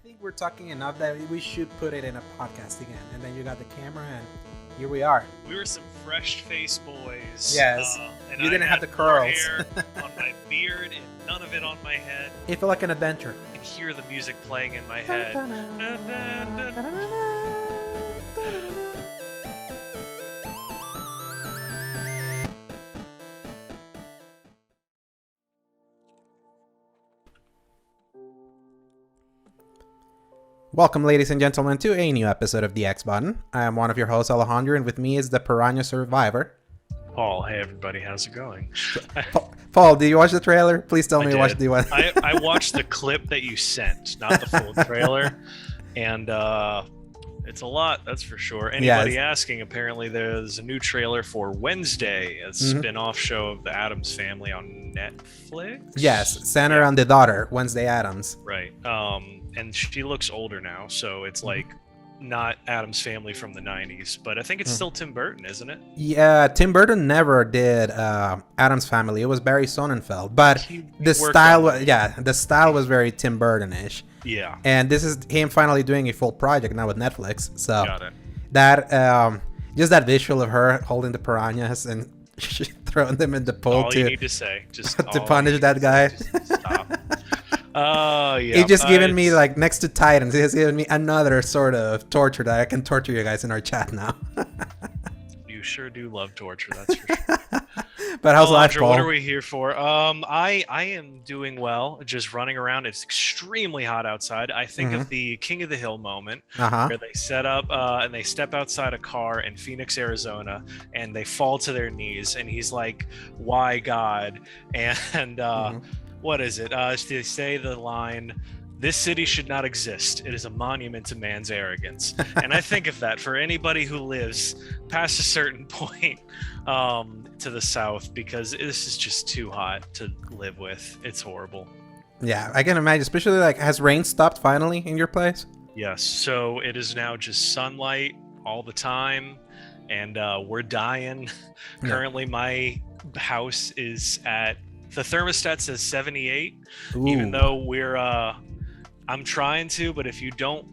think we're talking enough that we should put it in a podcast again. And then you got the camera, and here we are. We were some fresh-faced boys. Yes. And You didn't have the more curls. hair on my beard and none of it on my head. It felt like an adventure. I can hear the music playing in my head. Welcome, ladies and gentlemen, to a new episode of The X Button. I am one of your hosts, Alejandro, and with me is the Piranha Survivor. Paul, hey everybody, how's it going? Paul, did you watch the trailer? Please tell me you watched the one. I watched the clip that you sent, not the full trailer, and it's a lot, that's for sure. Anybody asking, apparently there's a new trailer for Wednesday, a spin-off show of the Addams Family on Netflix. Yes, center on the daughter, Wednesday Addams. Right. And she looks older now, so it's like not Addams Family from the 90s, but I think it's still Tim Burton, isn't it? Yeah, Tim Burton never did Addams Family. It was Barry Sonnenfeld, but the style was very Tim Burton-ish. Yeah. And this is him finally doing a full project now with Netflix. So got it. That just that visual of her holding the piranhas and throwing them in the pool all you need to say, just to punish that guy. Stop. Yeah. He just given me, like, next to Titans, he has given me another sort of torture that I can torture you guys in our chat now. You sure do love torture, that's for sure. But how's life, Paul? What are we here for? I am doing well, just running around. It's extremely hot outside. I think of the King of the Hill moment where they set up and they step outside a car in Phoenix, Arizona, and they fall to their knees, and he's like, "Why, God?" And what is it? They say the line, "This city should not exist. It is a monument to man's arrogance." And I think of that for anybody who lives past a certain point to the south, because this is just too hot to live with. It's horrible. Yeah, I can imagine, especially, like, has rain stopped finally in your place? Yes, so it is now just sunlight all the time, and we're dying. Currently, my house is at, the thermostat says 78, even though we're I'm trying to, but if you don't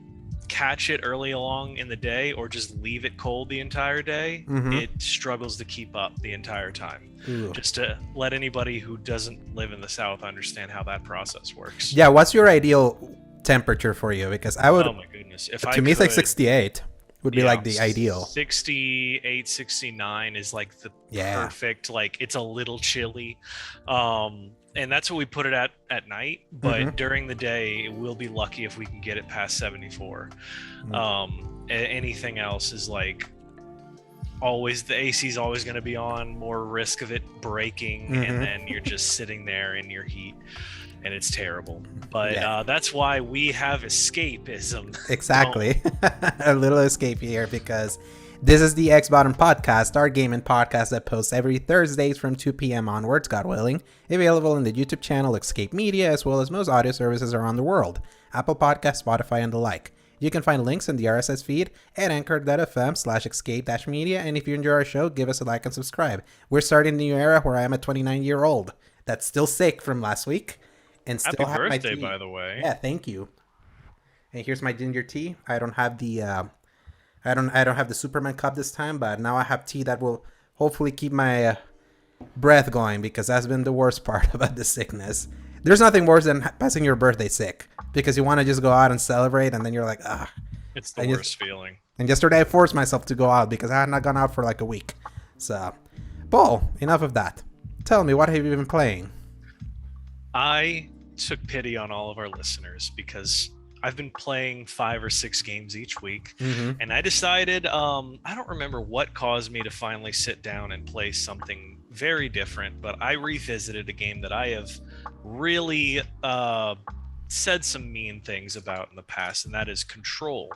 catch it early along in the day or just leave it cold the entire day, it struggles to keep up the entire time. Just to let anybody who doesn't live in the South understand how that process works. Yeah, what's your ideal temperature for you? Because I would, oh my goodness, me it's like 68 would be like the ideal. 68, 69 is like the perfect, like, it's a little chilly. And that's what we put it at night, but during the day we'll be lucky if we can get it past 74. Anything else is like, always the AC is always going to be on, more risk of it breaking, and then you're just sitting there in your heat, and it's terrible. But that's why we have escapism. Exactly. A little escape here, because this is the X Button Podcast, our gaming podcast that posts every Thursdays from 2 p.m. onwards, God willing, available in the YouTube channel Escape Media, as well as most audio services around the world, Apple Podcasts, Spotify, and the like. You can find links in the RSS feed at anchor.fm/escape-media, and if you enjoy our show, give us a like and subscribe. We're starting a new era where I am a 29-year-old that's still sick from last week, and still happy have birthday, my tea. By the way. Yeah, thank you. And here's my ginger tea. I don't have the I don't have the Superman cup this time, but now I have tea that will hopefully keep my breath going, because that's been the worst part about the sickness. There's nothing worse than passing your birthday sick, because you want to just go out and celebrate, and then you're like, ah. It's the worst feeling. And yesterday I forced myself to go out because I had not gone out for like a week. So, Paul, enough of that. Tell me, what have you been playing? I took pity on all of our listeners because I've been playing 5 or 6 games each week, and I decided, I don't remember what caused me to finally sit down and play something very different, but I revisited a game that I have really said some mean things about in the past, and that is Control.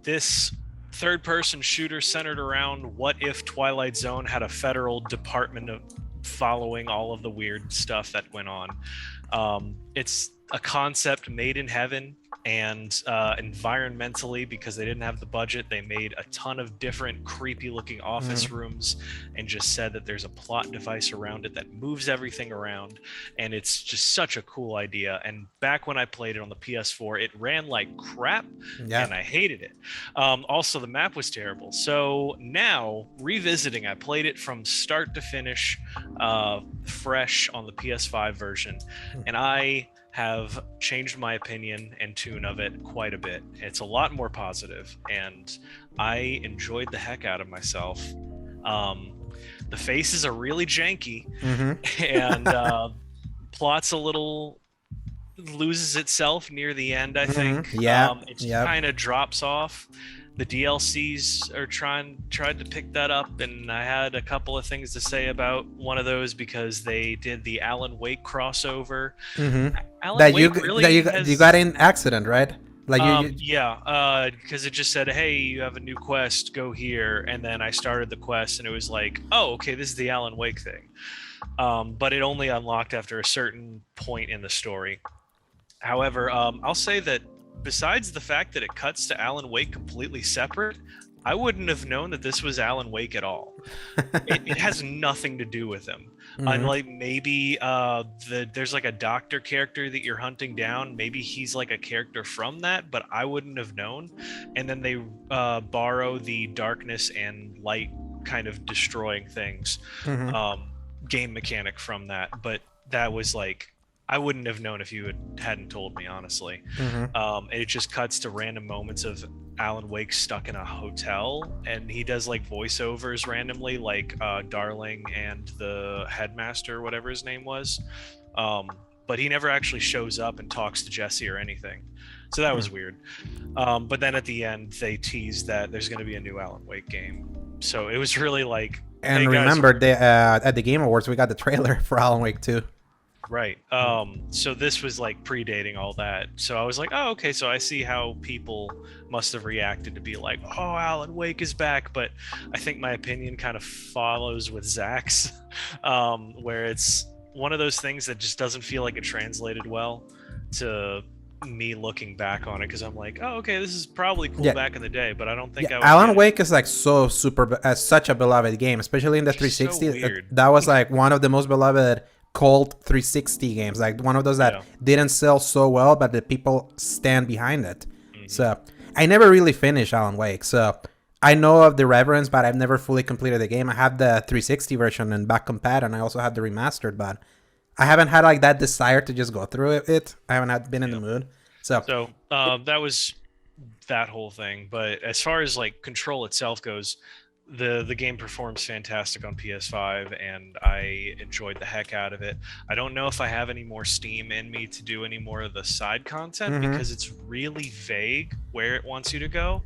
This third-person shooter centered around what if Twilight Zone had a federal department of following all of the weird stuff that went on. It's a concept made in heaven, and environmentally, because they didn't have the budget, they made a ton of different creepy looking office rooms and just said that there's a plot device around it that moves everything around, and it's just such a cool idea. And back when I played it on the PS4, it ran like crap, and I hated it. Also, the map was terrible. So now, revisiting, I played it from start to finish, fresh on the PS5 version, and I have changed my opinion and tune of it quite a bit. It's a lot more positive, and I enjoyed the heck out of myself. The faces are really janky, and plot's a little loses itself near the end, I think. It just kind of drops off. The DLCs are tried to pick that up, and I had a couple of things to say about one of those because they did the Alan Wake crossover. Alan Wake you got in accident, right? Like yeah, because it just said, hey, you have a new quest, go here, and then I started the quest, and it was like, oh, okay, this is the Alan Wake thing. But it only unlocked after a certain point in the story. However, I'll say that besides the fact that it cuts to Alan Wake completely separate, I wouldn't have known that this was Alan Wake at all. It has nothing to do with him. Unlike maybe there's like a doctor character that you're hunting down. Maybe he's like a character from that, but I wouldn't have known. And then they borrow the darkness and light kind of destroying things game mechanic from that. But that was like, I wouldn't have known if you hadn't told me, honestly. It just cuts to random moments of Alan Wake stuck in a hotel, and he does like voiceovers randomly, like Darling and the headmaster, whatever his name was. But he never actually shows up and talks to Jesse or anything. So that was weird. But then at the end, they teased that there's going to be a new Alan Wake game. So it was really like... And hey, remember, at the Game Awards, we got the trailer for Alan Wake 2. Right. So this was like predating all that. So I was like, oh, okay. So I see how people must have reacted to be like, oh, Alan Wake is back. But I think my opinion kind of follows with Zach's, where it's one of those things that just doesn't feel like it translated well to me looking back on it, because I'm like, oh, okay, this is probably cool back in the day, but I don't think I would. Alan Wake is like so super, such a beloved game, especially in the 360. So that was like one of the most beloved cult 360 games, like one of those that didn't sell so well, but the people stand behind it. So I never really finished Alan Wake, so I know of the reverence, but I've never fully completed the game. I have the 360 version and back compat, and I also have the remastered, but I haven't had like that desire to just go through it. I haven't been in the mood. So that was that whole thing. But as far as like Control itself goes, the game performs fantastic on PS5, and I enjoyed the heck out of it. I don't know if I have any more steam in me to do any more of the side content, because it's really vague where it wants you to go,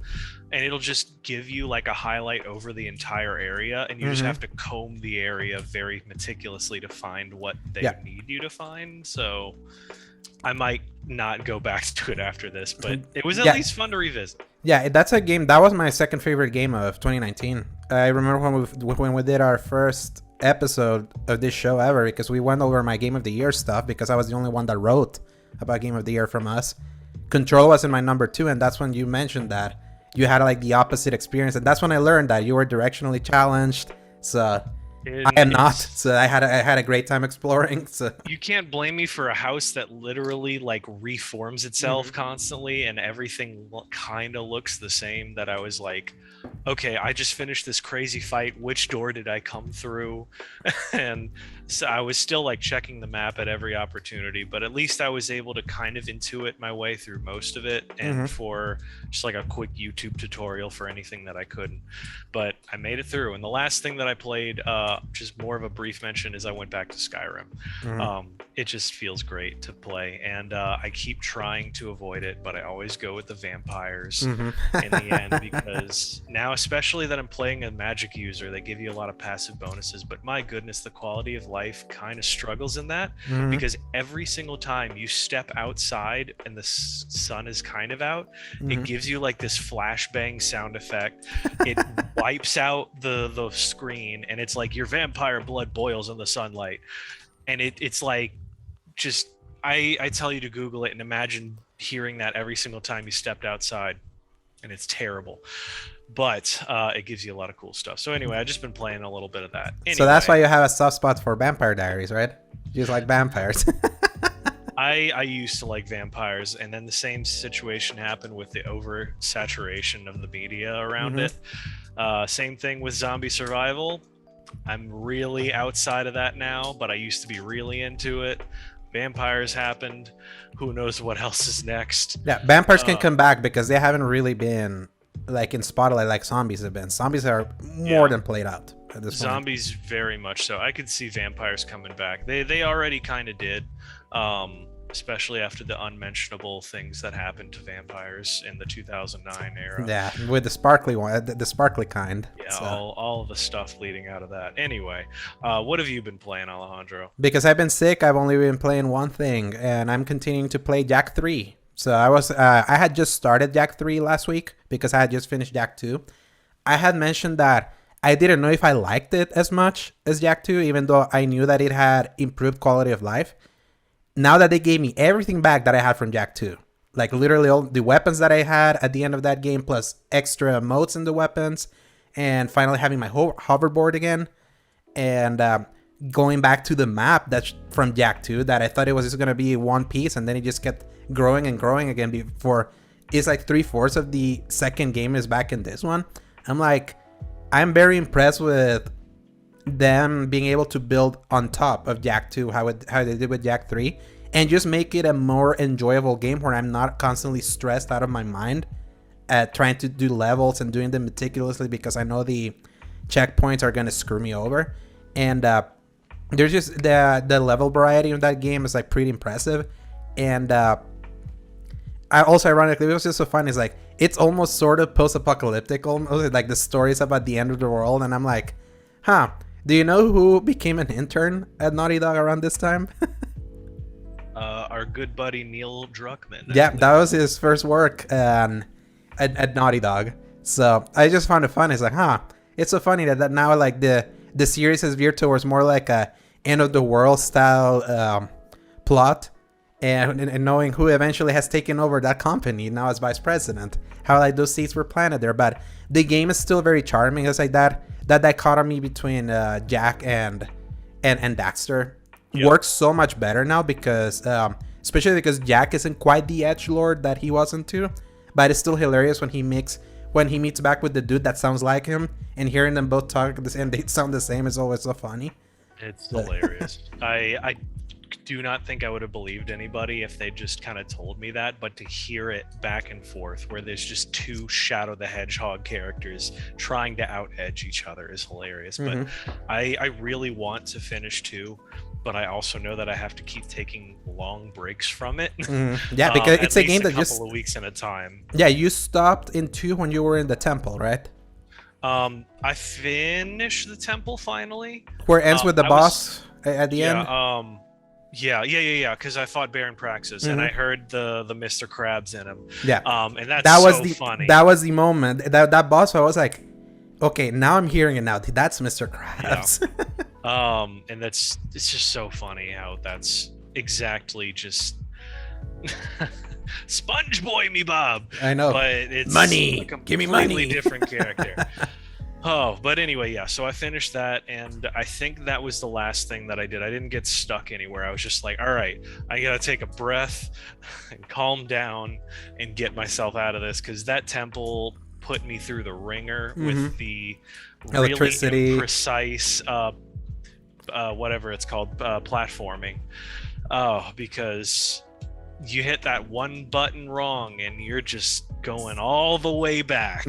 and it'll just give you like a highlight over the entire area, and you just have to comb the area very meticulously to find what they need you to find. So I might not go back to it after this, but it was at least fun to revisit. Yeah, that's a game. That was my second favorite game of 2019. I remember when we did our first episode of this show ever, because we went over my Game of the Year stuff, because I was the only one that wrote about Game of the Year from us. Control was in my number 2, and that's when you mentioned that you had like the opposite experience, and that's when I learned that you were directionally challenged. So I am not. So I had a great time exploring. So you can't blame me for a house that literally like reforms itself constantly, and everything kind of looks the same. That I was like, okay, I just finished this crazy fight. Which door did I come through? And so I was still like checking the map at every opportunity, but at least I was able to kind of intuit my way through most of it, and for just like a quick YouTube tutorial for anything that I couldn't. But I made it through. And the last thing that I played, just more of a brief mention, is I went back to Skyrim. It just feels great to play, and I keep trying to avoid it, but I always go with the vampires in the end, because now, especially that I'm playing a magic user, they give you a lot of passive bonuses, but my goodness, the quality of life kind of struggles in that, because every single time you step outside and the sun is kind of out, it gives you like this flashbang sound effect. It wipes out the screen, and it's like your vampire blood boils in the sunlight, and it's like, just I tell you to Google it and imagine hearing that every single time you stepped outside, and it's terrible. But it gives you a lot of cool stuff. So anyway, I've just been playing a little bit of that. Anyway, so that's why you have a soft spot for Vampire Diaries, right? You just like vampires. I used to like vampires, and then the same situation happened with the oversaturation of the media around it. Same thing with zombie survival. I'm really outside of that now, but I used to be really into it. Vampires happened. Who knows what else is next? Yeah, vampires can come back because they haven't really been like in spotlight like zombies have been. Zombies are more than played out at this point. Zombies very much so. I could see vampires coming back. They already kind of did. Especially after the unmentionable things that happened to vampires in the 2009 era. Yeah, with the sparkly one, the sparkly kind. Yeah, so. all the stuff leading out of that. Anyway, what have you been playing, Alejandro? Because I've been sick, I've only been playing one thing, and I'm continuing to play Jak 3. So I had just started Jak 3 last week because I had just finished Jak 2. I had mentioned that I didn't know if I liked it as much as Jak 2, even though I knew that it had improved quality of life. Now that they gave me everything back that I had from Jak 2, like literally all the weapons that I had at the end of that game, plus extra modes in the weapons, and finally having my hoverboard again, and going back to the map that's from Jak 2 that I thought it was just going to be one piece, and then it just kept growing and growing again before it's like 3/4 of the second game is back in this one. I'm very impressed with them being able to build on top of Jak 2 how they did with Jak 3 and just make it a more enjoyable game where I'm not constantly stressed out of my mind at trying to do levels and doing them meticulously because I know the checkpoints are going to screw me over. And there's just the level variety of that game is like pretty impressive. And I also, ironically, it was just so fun. It's like it's almost sort of post-apocalyptic, almost like the stories about the end of the world. And I'm like, do you know who became an intern at Naughty Dog around this time? Our good buddy Neil Druckmann. Yeah, that was his first work at Naughty Dog. So I just found it fun. It's like, it's so funny that now like the series has veered towards more like a end of the world style plot, and knowing who eventually has taken over that company now as vice president. How like those seeds were planted there, but the game is still very charming. It's like that dichotomy between Jak and Daxter works so much better now because especially because Jak isn't quite the edgelord that he was into, but it's still hilarious when he meets back with the dude that sounds like him, and hearing them both talk and they sound the same is always so funny. It's hilarious. I do not think I would have believed anybody if they just kind of told me that, but to hear it back and forth where there's just two Shadow the Hedgehog characters trying to out-edge each other is hilarious. But I really want to finish 2, but I also know that I have to keep taking long breaks from it. Yeah, because it's a game that just a couple of weeks at a time. Yeah, you stopped in 2 when you were in the temple, right? I finished the temple finally. Where it ends with the boss at the end? Yeah. Because I fought Baron Praxis and I heard the Mr. Krabs in him. Yeah. And that was so funny. That was the moment. That boss, I was like, okay, now I'm hearing it now. That's Mr. Krabs. Yeah. And it's just so funny how that's exactly just Sponge Boy me Bob. I know. But it's money. Give me money. Completely different character. But anyway, yeah, so I finished that, and I think that was the last thing that I did. I didn't get stuck anywhere. I was just like, all right, I gotta take a breath and calm down and get myself out of this, because that temple put me through the ringer with the electricity, really imprecise, whatever it's called, platforming. Because you hit that one button wrong, and you're just going all the way back.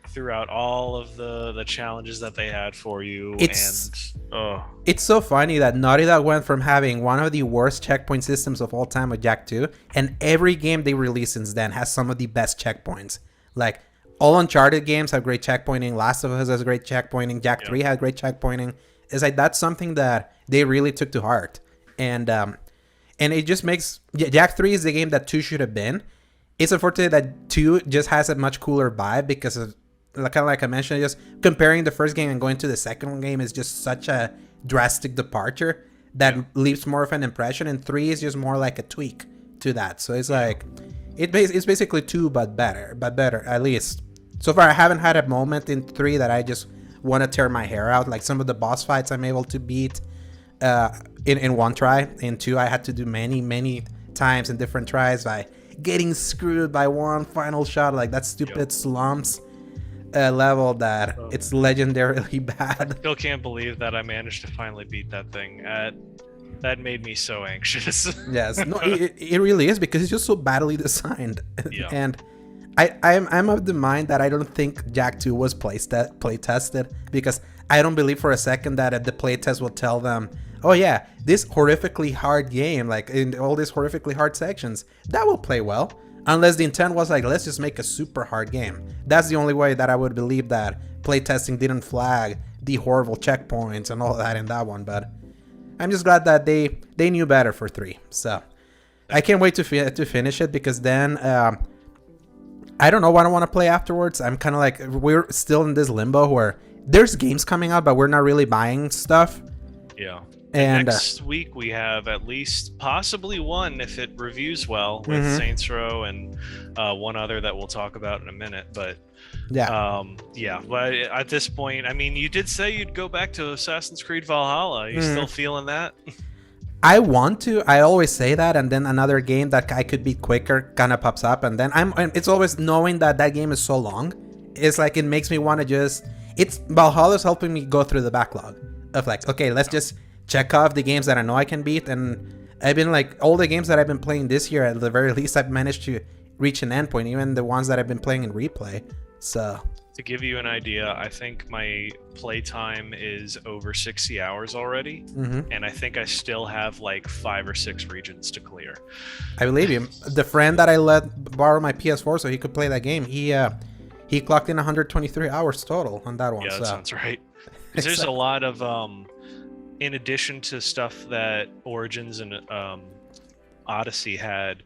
Throughout all of the challenges that they had for you. It's so funny that Naughty Dog went from having one of the worst checkpoint systems of all time with Jak 2, and every game they released since then has some of the best checkpoints. Like, all Uncharted games have great checkpointing, Last of Us has great checkpointing, Jak 3 had great checkpointing. It's like, that's something that they really took to heart. And it just makes... Jak 3 is the game that 2 should have been. It's unfortunate that 2 just has a much cooler vibe because of... kind of like I mentioned, just comparing the first game and going to the second game is just such a drastic departure that leaves more of an impression, and 3 is just more like a tweak to that. So it's like It's basically 2, but better at least. So far, I haven't had a moment in 3 that I just want to tear my hair out. Like some of the boss fights, I'm able to beat in one try. In 2, I had to do many times in different tries by getting screwed by one final shot, like that stupid slumps level that it's legendarily bad. I still can't believe that I managed to finally beat that thing. That made me so anxious. Yes, no, it really is, because it's just so badly designed. Yeah. And I'm of the mind that I don't think Jak 2 was play tested, because I don't believe for a second that the playtest will tell them, oh yeah, this horrifically hard game, like in all these horrifically hard sections, that will play well. Unless the intent was like, let's just make a super hard game. That's the only way that I would believe that playtesting didn't flag the horrible checkpoints and all that in that one. But I'm just glad that they knew better for 3. So I can't wait to finish it, because then I don't know what I want to play afterwards. I'm kind of like, we're still in this limbo where there's games coming out, but we're not really buying stuff. Yeah. And next week we have at least possibly one, if it reviews well, with Saints Row and one other that we'll talk about in a minute. But but at this point, I mean, you did say you'd go back to Assassin's Creed Valhalla. Are you still feeling that? I want to. I always say that, and then another game that I could beat quicker kind of pops up, and then it's always knowing that game is so long. It's like it makes me want to just. Valhalla's helping me go through the backlog of like, okay, let's just check off the games that I know I can beat, and I've been like, all the games that I've been playing this year, at the very least, I've managed to reach an endpoint, even the ones that I've been playing in replay. So to give you an idea, I think my playtime is over 60 hours already, and I think I still have like 5 or 6 regions to clear. I believe you. The friend that I let borrow my PS4 so he could play that game, he clocked in 123 hours total on that one. Yeah, that sounds right. Because there's a lot of in addition to stuff that Origins and Odyssey had,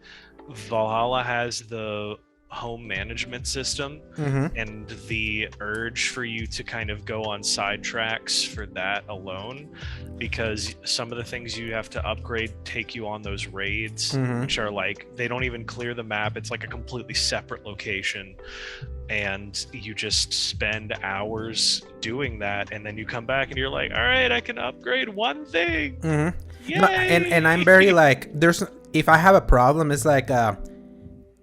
Valhalla has the home management system, and the urge for you to kind of go on side tracks for that alone, because some of the things you have to upgrade take you on those raids, which are like, they don't even clear the map. It's like a completely separate location, and you just spend hours doing that, and then you come back and you're like, all right, I can upgrade one thing. Yay! No, and I'm very like, if I have a problem, it's like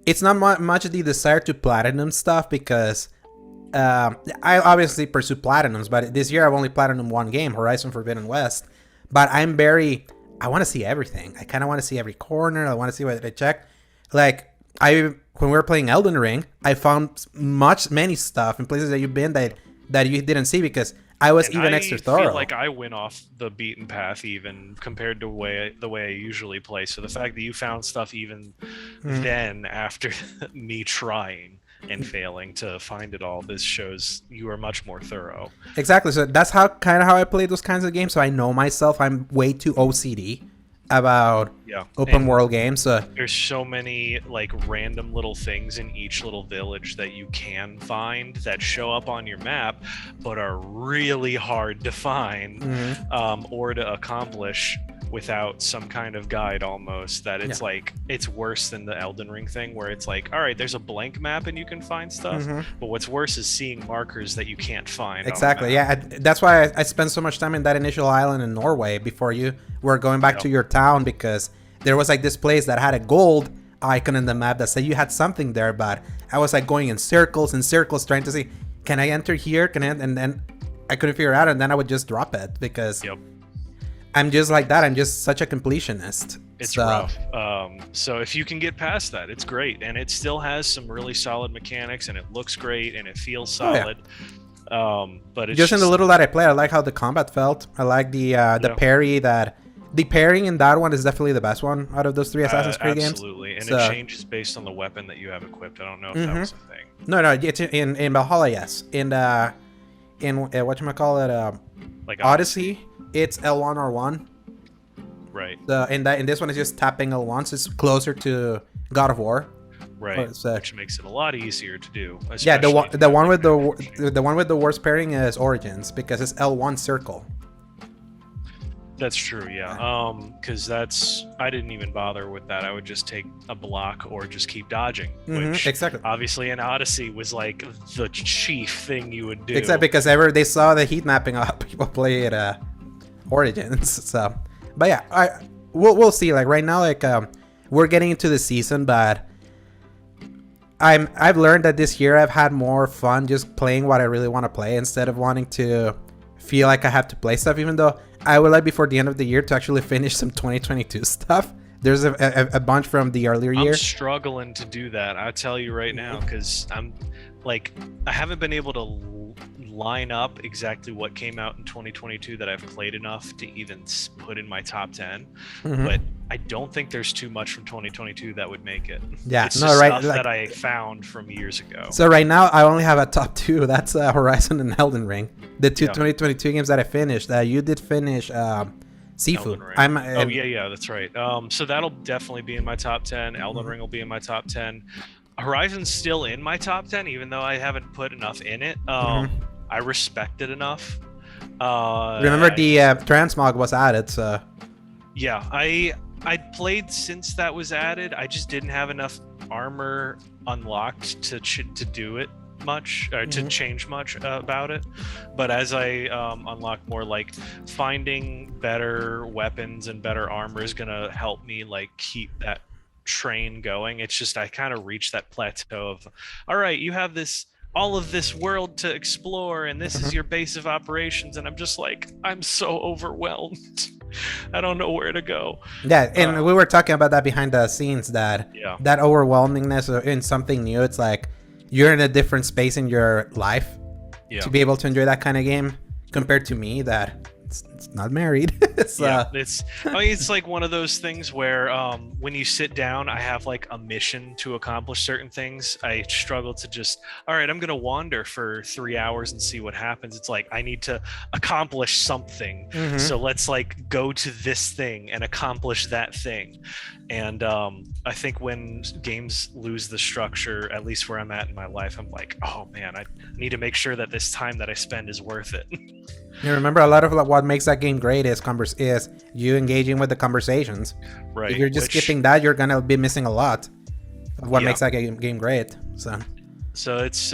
it's not much the desire to platinum stuff, because I obviously pursue platinums, but this year I've only platinum one game, Horizon Forbidden West. But I want to see everything. I kind of want to see every corner. I want to see what I check. Like when we were playing Elden Ring, I found many stuff in places that you've been that you didn't see, because I was extra thorough. I feel like I went off the beaten path even compared to the way I usually play. So the fact that you found stuff even then after me trying and failing to find it all, this shows you are much more thorough. Exactly. So that's how I play those kinds of games. So I know myself. I'm way too OCD about open world games. So there's so many like random little things in each little village that you can find that show up on your map, but are really hard to find or to accomplish without some kind of guide almost, that it's like, it's worse than the Elden Ring thing where it's like, all right, there's a blank map and you can find stuff, but what's worse is seeing markers that you can't find. Exactly. Yeah, that's why I spent so much time in that initial island in Norway before you were going back to your town, because there was like this place that had a gold icon in the map that said you had something there, but I was like going in circles trying to see, can I enter here, and then I couldn't figure it out, and then I would just drop it, because I'm just like that. I'm just such a completionist. It's rough. So if you can get past that, it's great, and it still has some really solid mechanics, and it looks great, and it feels solid. But it's just in the little that I play, I like how the combat felt. I like the parry. The parrying in that one is definitely the best one out of those 3 Assassin's Creed games. Absolutely, and it changes based on the weapon that you have equipped. I don't know if that was a thing. No, it's in Valhalla, yes. In whatchamacallit, like Odyssey, it's L1 or 1. Right. In this one, it's just tapping L1, so it's closer to God of War. Right. Which makes it a lot easier to do. Yeah, the one with the worst pairing is Origins, because it's L1 circle. That's true, yeah. Because I didn't even bother with that. I would just take a block or just keep dodging, which exactly. obviously in Odyssey was like the chief thing you would do. Exactly, because they saw the heat mapping of how people play at Origins. So, but yeah, we'll see. Like right now, like we're getting into the season, but I've learned that this year I've had more fun just playing what I really want to play instead of wanting to feel like I have to play stuff, even though I would like before the end of the year to actually finish some 2022 stuff. There's a bunch from the earlier year. I'm struggling to do that. I'll tell you right now, because I haven't been able to line up exactly what came out in 2022 that I've played enough to even put in my top 10. But I don't think there's too much from 2022 that would make it. Yeah, it's just stuff that I found from years ago. So right now I only have a top 2. That's Horizon and Elden Ring, the two 2022 games that I finished. You did finish Sifu. Yeah, that's right. So that'll definitely be in my top 10. Elden Ring will be in my top 10. Horizon's still in my top 10, even though I haven't put enough in it. I respect it enough. Remember the transmog was added, so yeah, I'd played since that was added. I just didn't have enough armor unlocked to do it much, or to change much about it. But as I unlock more, like finding better weapons and better armor is gonna help me like keep that train going. It's just I kind of reached that plateau of, all right, you have all of this world to explore, and this is your base of operations, and I'm just like, I'm so overwhelmed. I don't know where to go. Yeah, and we were talking about that behind the scenes, that overwhelmingness in something new. It's like you're in a different space in your life to be able to enjoy that kind of game compared to me that it's not married. It's like one of those things where when you sit down, I have like a mission to accomplish certain things. I struggle to just, all right, I'm gonna wander for 3 hours and see what happens. It's like I need to accomplish something, so let's like go to this thing and accomplish that thing. And I think when games lose the structure, at least where I'm at in my life, I'm like, oh man, I need to make sure that this time that I spend is worth it. You remember, a lot of what makes that game great is you engaging with the conversations. Right. If you're just skipping that, you're gonna be missing a lot of what makes that game great. So it's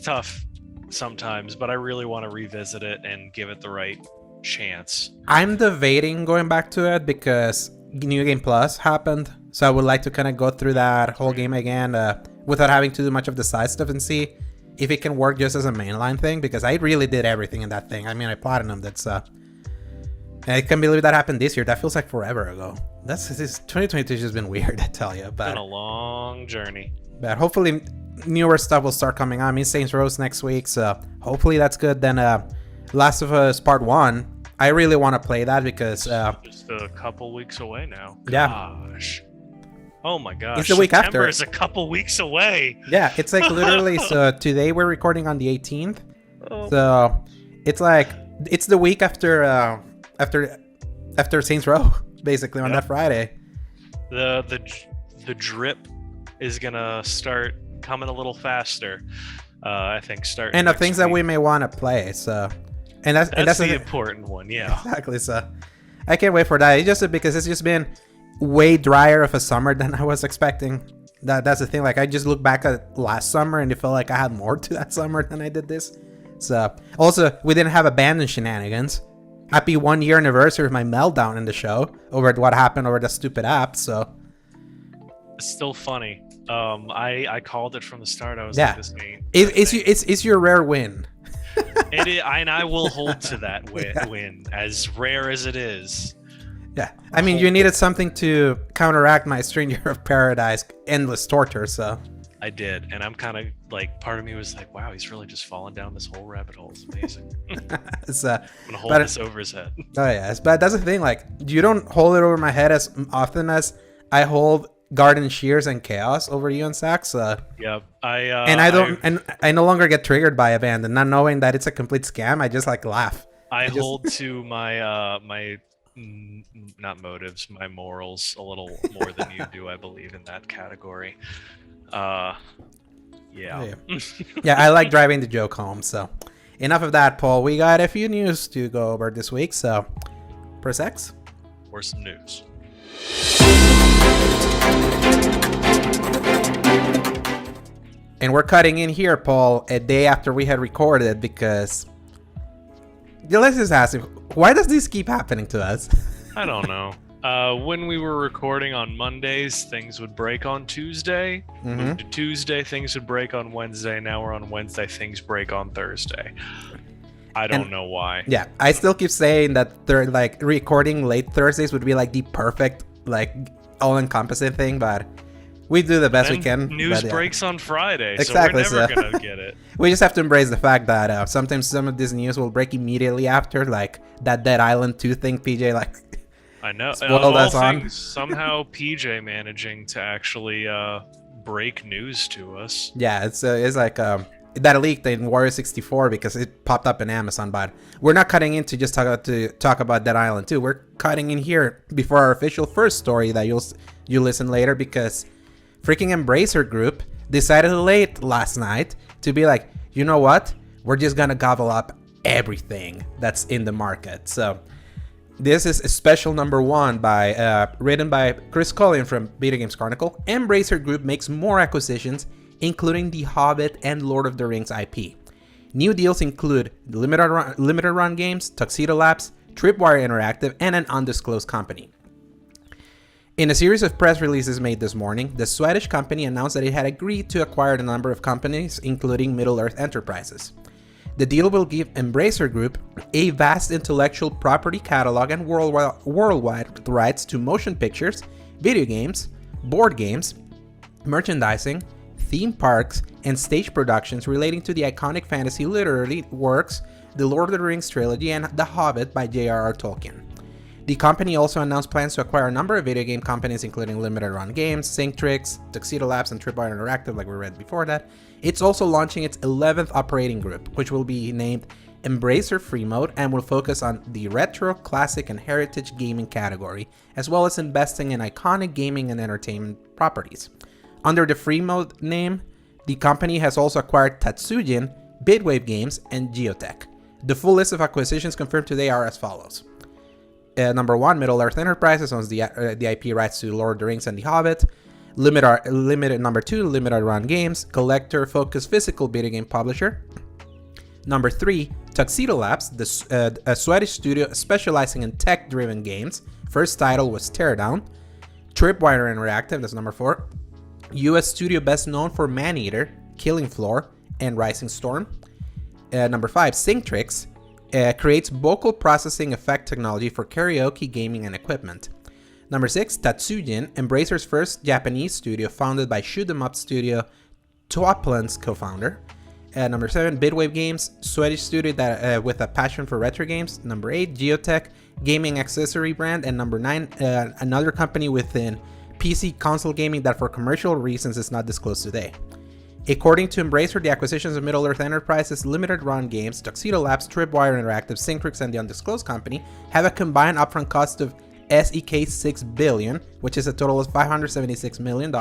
tough sometimes, but I really want to revisit it and give it the right chance. I'm debating going back to it because New Game Plus happened, so I would like to kind of go through that whole game again without having to do much of the side stuff and see if it can work just as a mainline thing, because I really did everything in that thing. I mean, I platinumed it, so I can't believe that happened this year. That feels like forever ago. 2022 has just been weird, I tell you. But it's been a long journey. But hopefully newer stuff will start coming on. I mean, Saints Row's next week, so hopefully that's good. Then Last of Us Part 1, I really want to play that because just a couple weeks away now. Yeah. Gosh. Oh my gosh. It's the week September after. is a couple weeks away. Yeah, it's like literally, so today we're recording on the 18th. So it's like, it's the week after Saints Row, basically, on that Friday. The drip is gonna start coming a little faster. I think starting. And the things that we may want to play, so and that's the important one, yeah. Exactly. So I can't wait for that. It's just because it's just been way drier of a summer than I was expecting. That's the thing. Like, I just look back at last summer and it felt like I had more to that summer than I did this. So also, we didn't have abandoned shenanigans. Happy 1 year anniversary of my meltdown in the show over what happened over the stupid app. So it's still funny. I called it from the start. I was like, this game. It's your rare win. It is, and I will hold to that win, as rare as it is. Yeah, I mean, you needed something to counteract my Stranger of Paradise endless torture, so. I did, and I'm kind of like, part of me was like, wow, he's really just falling down this whole rabbit hole. It's amazing. I'm gonna hold this over his head. Oh yeah, but that's the thing. Like, you don't hold it over my head as often as I hold Garden Shears and Chaos over you and Sax. Yeah, I no longer get triggered by Abandon, not knowing that it's a complete scam. I just like laugh. I hold to my my not motives, my morals a little more than you do, I believe, in that category. Yeah. Yeah, I like driving the joke home, so enough of that, Paul. We got a few news to go over this week, so press X. Or some news. And we're cutting in here, Paul, a day after we had recorded because... Let's just ask him, why does this keep happening to us? I don't know. When we were recording on Mondays, things would break on Tuesday. Moved to Tuesday, things would break on Wednesday. Now we're on Wednesday, things break on Thursday. I don't know why. Yeah, I still keep saying that they're like recording late Thursdays would be like the perfect, like all-encompassing thing, but we do the best we can. News breaks on Friday, exactly, so we're never gonna get it. We just have to embrace the fact that sometimes some of this news will break immediately after, like that Dead Island 2 thing, PJ, like... I know. Spoiled us on. Somehow PJ managing to actually break news to us. Yeah, it's like that leaked in Warrior 64 because it popped up in Amazon, but we're not cutting in to just talk about Dead Island 2. We're cutting in here before our official first story that you listen later because freaking Embracer Group decided late last night to be like, you know what? We're just gonna gobble up everything that's in the market. So this is a special number 1 written by Chris Collin from Video Games Chronicle. Embracer Group makes more acquisitions, including The Hobbit and Lord of the Rings IP. New deals include limited run games, Tuxedo Labs, Tripwire Interactive, and an undisclosed company. In a series of press releases made this morning, the Swedish company announced that it had agreed to acquire a number of companies, including Middle-earth Enterprises. The deal will give Embracer Group a vast intellectual property catalog and worldwide rights to motion pictures, video games, board games, merchandising, theme parks, and stage productions relating to the iconic fantasy literary works, The Lord of the Rings trilogy and The Hobbit by J.R.R. Tolkien. The company also announced plans to acquire a number of video game companies, including Limited Run Games, Synctrix, Tuxedo Labs, and Tripwire Interactive, like we read before that. It's also launching its 11th operating group, which will be named Embracer Free Mode and will focus on the retro, classic, and heritage gaming category, as well as investing in iconic gaming and entertainment properties. Under the Free Mode name, the company has also acquired Tatsujin, Bidwave Games, and Geotech. The full list of acquisitions confirmed today are as follows. Number 1, Middle-earth Enterprises owns the IP rights to Lord of the Rings and The Hobbit. Number 2, Limited Run Games, collector-focused physical video game publisher. Number 3, Tuxedo Labs, a Swedish studio specializing in tech-driven games. First title was Teardown. Tripwire Interactive, that's number 4. US studio best known for Maneater, Killing Floor, and Rising Storm. Number 5, Synctrix, creates vocal processing effect technology for karaoke, gaming, and equipment. Number 6, Tatsujin, Embracer's first Japanese studio founded by Shoot 'em Up studio Toaplan's co-founder. Number 7, Bidwave Games, Swedish studio that with a passion for retro games. Number 8, Geotech, gaming accessory brand. And number 9, another company within PC console gaming that for commercial reasons is not disclosed today. According to Embracer, the acquisitions of Middle-earth Enterprises, Limited Run Games, Tuxedo Labs, Tripwire Interactive, Synctrix, and the undisclosed company have a combined upfront cost of SEK 6 billion, which is a total of $576 million,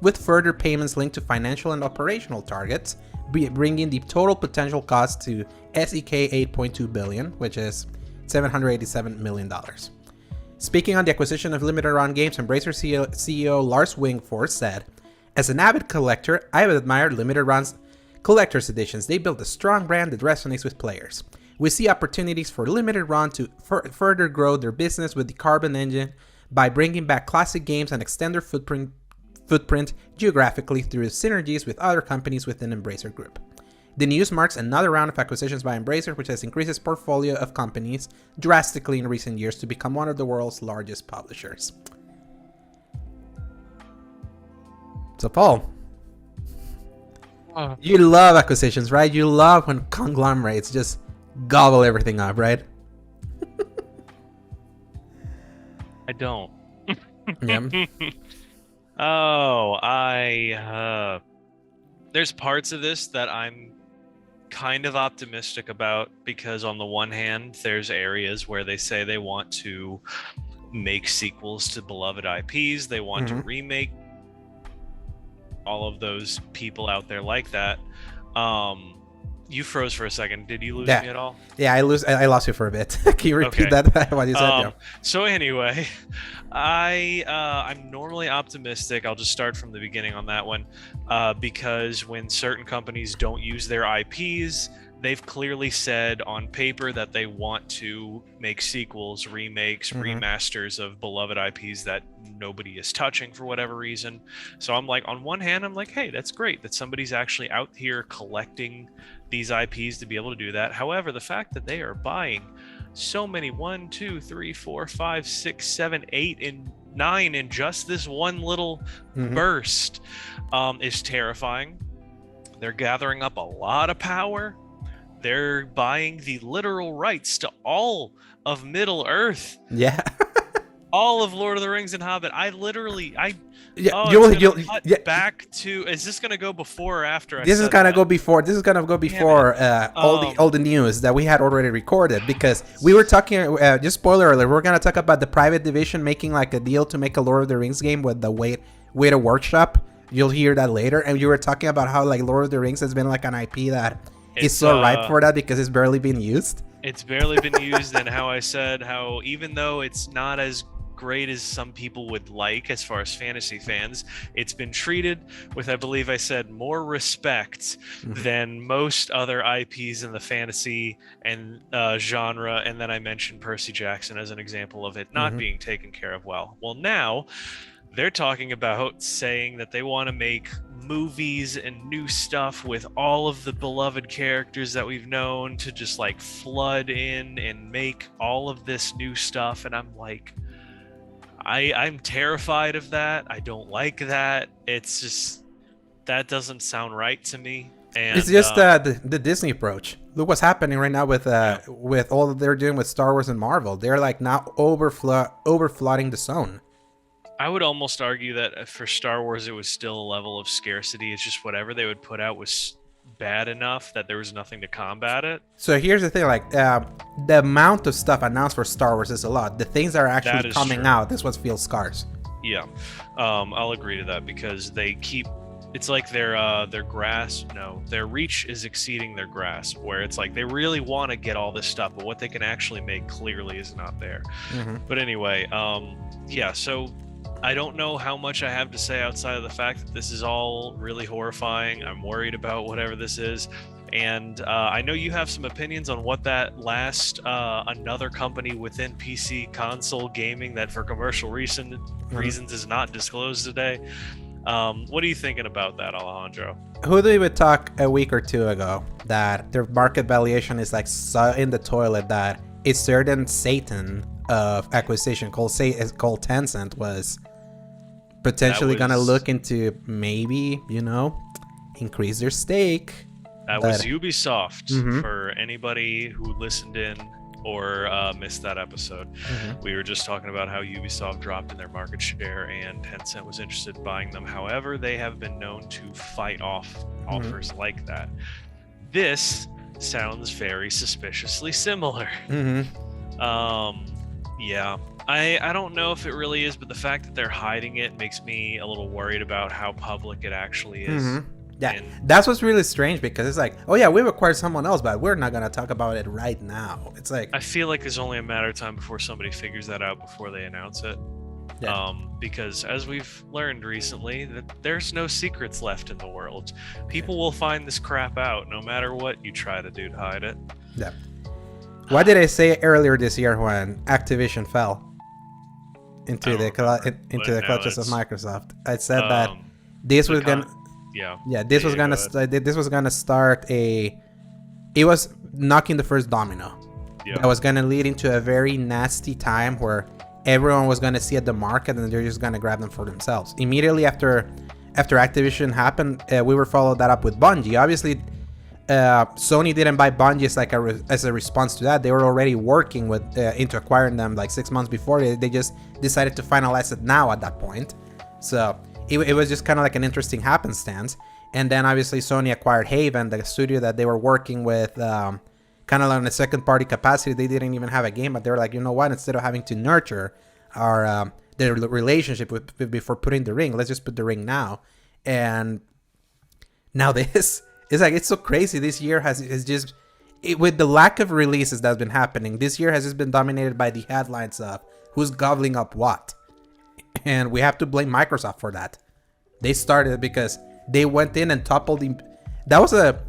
with further payments linked to financial and operational targets, bringing the total potential cost to SEK 8.2 billion, which is $787 million. Speaking on the acquisition of Limited Run Games, Embracer CEO Lars Wingfors said, "As an avid collector, I have admired Limited Run's collector's editions. They built a strong brand that resonates with players. We see opportunities for Limited Run to further grow their business with the Carbon engine by bringing back classic games and extend their footprint geographically through synergies with other companies within Embracer Group." The news marks another round of acquisitions by Embracer, which has increased its portfolio of companies drastically in recent years to become one of the world's largest publishers. So, Paul, you love acquisitions, right? You love when conglomerates just gobble everything up, right? I don't. Yeah. There's parts of this that I'm kind of optimistic about because on the one hand, there's areas where they say they want to make sequels to beloved IPs. They want to remake all of those people out there like that. You froze for a second. Did you lose Yeah. me at all? Yeah, I lost you for a bit. Can you repeat Okay. that what you said? Yeah. So anyway, I'm normally optimistic. I'll just start from the beginning on that one, because when certain companies don't use their IPs, they've clearly said on paper that they want to make sequels, remakes, remasters of beloved IPs that nobody is touching for whatever reason. So I'm like, on one hand, I'm like, hey, that's great that somebody's actually out here collecting these IPs to be able to do that. However, the fact that they are buying so many 1, 2, 3, 4, 5, 6, 7, 8, and 9 in just this one little burst is terrifying. They're gathering up a lot of power. They're buying the literal rights to all of Middle Earth. Yeah. All of Lord of the Rings and Hobbit. Back to. Is this gonna go before or after? This is gonna go before. This is gonna go before all the news that we had already recorded, because we were talking. Just spoiler alert. We're gonna talk about the private division making like a deal to make a Lord of the Rings game with the Weta Workshop. You'll hear that later. And you were talking about how like Lord of the Rings has been like an IP that is so ripe for that because it's barely been used. It's barely been used, and how I said how even though it's not as great as some people would like as far as fantasy fans, it's been treated with, I believe I said, more respect than most other IPs in the fantasy and genre. And then I mentioned Percy Jackson as an example of it not being taken care of well. Well, now they're talking about saying that they want to make movies and new stuff with all of the beloved characters that we've known to just like flood in and make all of this new stuff. And I'm like, I'm terrified of that. I don't like that. It's just, that doesn't sound right to me. And it's just the Disney approach. Look what's happening right now with all that they're doing with Star Wars and Marvel. They're like now overflooding the zone. I would almost argue that for Star Wars, it was still a level of scarcity. It's just whatever they would put out was bad enough that there was nothing to combat it. So here's the thing, like the amount of stuff announced for Star Wars is a lot. The things that are actually coming out, this what feels scarce. Yeah, I'll agree to that, because they keep, it's like their reach is exceeding their grasp, where it's like they really want to get all this stuff, but what they can actually make clearly is not there. But anyway, yeah, so I don't know how much I have to say outside of the fact that this is all really horrifying. I'm worried about whatever this is. And I know you have some opinions on what that last another company within PC console gaming that for commercial reasons is not disclosed today. What are you thinking about that, Alejandro? Who did we talk a week or two ago that their market valuation is like so in the toilet that a certain Satan of acquisition called Tencent was potentially gonna look into maybe, increase their stake. That was Ubisoft. For anybody who listened in or missed that episode, we were just talking about how Ubisoft dropped in their market share and Tencent was interested in buying them. However, they have been known to fight off offers like that. This sounds very suspiciously similar. Yeah, I don't know if it really is, but the fact that they're hiding it makes me a little worried about how public it actually is. Yeah, that's what's really strange, because it's like, oh yeah, we've acquired someone else, but we're not going to talk about it right now. It's like, I feel like it's only a matter of time before somebody figures that out before they announce it. Yeah. Because as we've learned recently, that there's no secrets left in the world. People will find this crap out no matter what you try to do to hide it. Yeah. What did I say earlier this year when Activision fell into the clutches of Microsoft? I said that this was gonna start it was knocking the first domino. That was gonna lead into a very nasty time where everyone was gonna see at the market and they're just gonna grab them for themselves. Immediately after Activision happened, we were followed that up with Bungie. Obviously, Sony didn't buy Bungie as a response to that. They were already working into acquiring them like 6 months before. They just decided to finalize it now at that point. So it was just kind of like an interesting happenstance. And then obviously Sony acquired Haven, the studio that they were working with, kind of on a second party capacity. They didn't even have a game, but they were like, you know what? Instead of having to nurture our their relationship before putting the ring, let's just put the ring now. And now this. It's like, it's so crazy. This year has just, with the lack of releases that's been happening, this year has just been dominated by the headlines of who's gobbling up what. And we have to blame Microsoft for that. They started because they went in and toppled the... That was a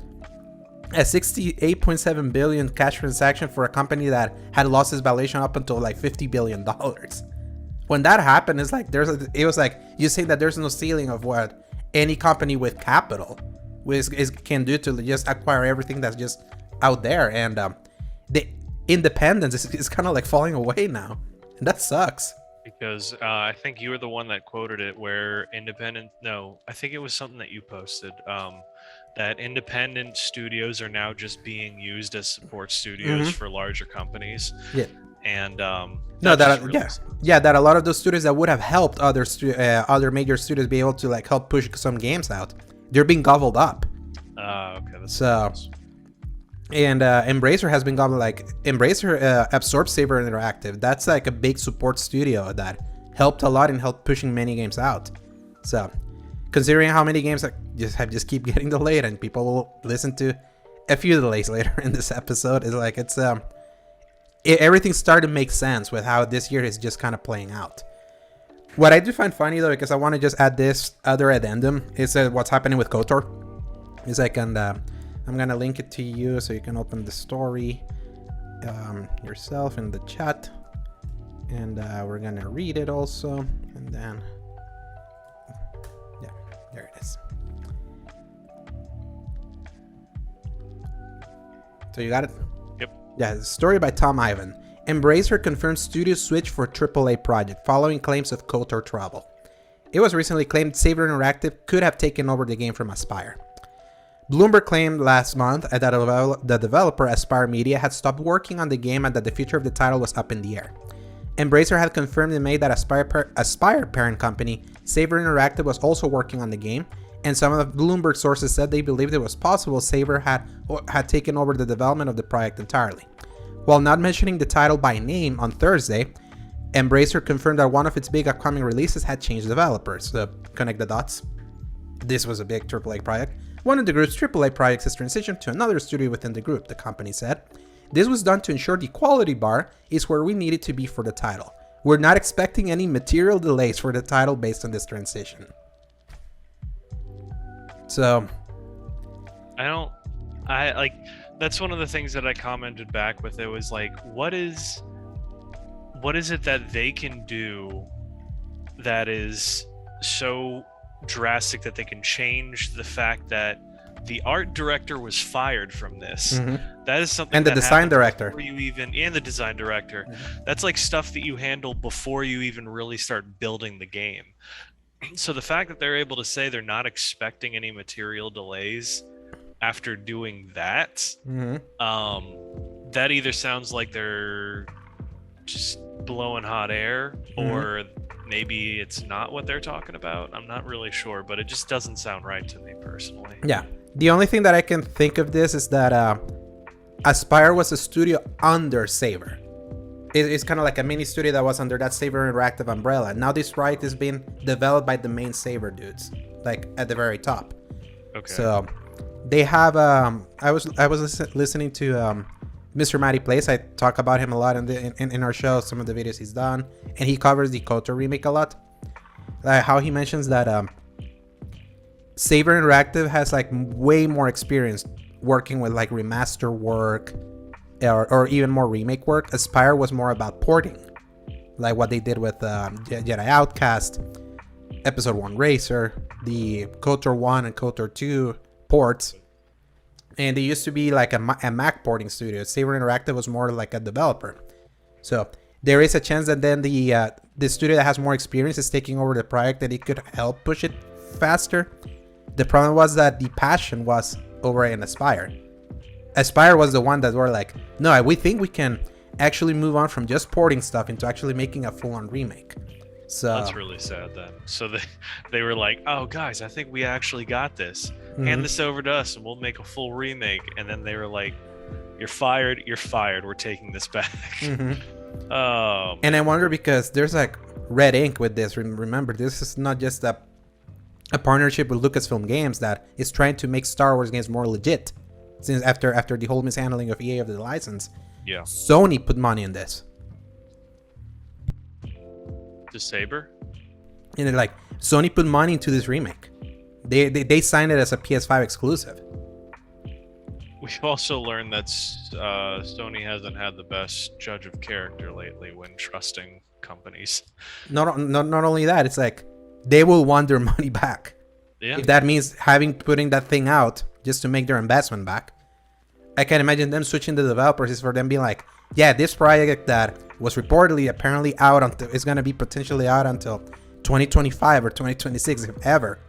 68.7 billion cash transaction for a company that had lost its valuation up until like $50 billion. When that happened, it's like it was like you say that there's no ceiling of what any company with capital can do to just acquire everything that's just out there, and the independence is kind of like falling away now, and that sucks. Because I think you were the one that quoted it, where I think it was something that you posted, that independent studios are now just being used as support studios for larger companies. Yeah. And that a lot of those studios that would have helped other major studios be able to like help push some games out, they're being gobbled up. Okay. So, and Embracer has been gobbled. Like Embracer absorbed Saber Interactive. That's like a big support studio that helped a lot and helped pushing many games out. So, considering how many games just keep getting delayed, and people will listen to a few delays later in this episode, is like everything started to make sense with how this year is just kind of playing out. What I do find funny though, because I want to just add this other addendum, is what's happening with KOTOR. It's like, and I'm gonna link it to you so you can open the story yourself in the chat, and we're gonna read it also, and then yeah, there it is. So you got it? Yep. Yeah, the story by Tom Ivan. Embracer confirms studio switch for AAA project following claims of KOTOR trouble. It was recently claimed Saber Interactive could have taken over the game from Aspyr. Bloomberg claimed last month that the developer Aspyr Media had stopped working on the game and that the future of the title was up in the air. Embracer had confirmed in May that Aspyr parent company Saber Interactive was also working on the game, and some of the Bloomberg sources said they believed it was possible Saber had taken over the development of the project entirely. While not mentioning the title by name on Thursday, Embracer confirmed that one of its big upcoming releases had changed developers. Connect the dots. This was a big AAA project. One of the group's AAA projects has transitioned to another studio within the group, the company said. This was done to ensure the quality bar is where we need it to be for the title. We're not expecting any material delays for the title based on this transition. So, that's one of the things that I commented back with. It was like, what is it that they can do that is so drastic that they can change the fact that the art director was fired from this? That is something, and the design director, and the design director. That's like stuff that you handle before you even really start building the game. So the fact that they're able to say they're not expecting any material delays after doing that, that either sounds like they're just blowing hot air, or maybe it's not what they're talking about. I'm not really sure, but it just doesn't sound right to me personally. Yeah. The only thing that I can think of this is that Aspyr was a studio under Saber. It's kind of like a mini studio that was under that Saber Interactive umbrella. Now this project is being developed by the main Saber dudes, like at the very top. Okay. So they have I was listening to Mr. Matty Plays. I talk about him a lot in our show, some of the videos he's done, and he covers the KOTOR remake a lot. Like how he mentions that Saber Interactive has like way more experience working with like remaster work or even more remake work. Aspyr was more about porting, like what they did with Jedi Outcast, Episode 1 Racer, the KOTOR 1 and KOTOR 2 ports. And they used to be like a Mac porting studio. Saber Interactive was more like a developer. So there is a chance that then the studio that has more experience is taking over the project, and it could help push it faster. The problem was that the passion was over in Aspyr. Aspyr was the one that were like, no, we think we can actually move on from just porting stuff into actually making a full-on remake. So that's really sad then. So they were like, oh guys, I think we actually got this. Hand this over to us and we'll make a full remake. And then they were like, you're fired, we're taking this back. And I wonder, because there's like red ink with this. Remember, this is not just a a partnership with Lucasfilm Games that is trying to make Star Wars games more legit. Since after the whole mishandling of EA of the license, yeah, Sony put money in this. The Saber? And like Sony put money into this remake. They signed it as a PS5 exclusive. We've also learned that Sony hasn't had the best judge of character lately when trusting companies. Not only that, it's like they will want their money back. Yeah. If that means putting that thing out just to make their investment back. I can imagine them switching the developers is for them being like, yeah, this project that was reportedly apparently out until is gonna be potentially out until 2025 or 2026 if ever,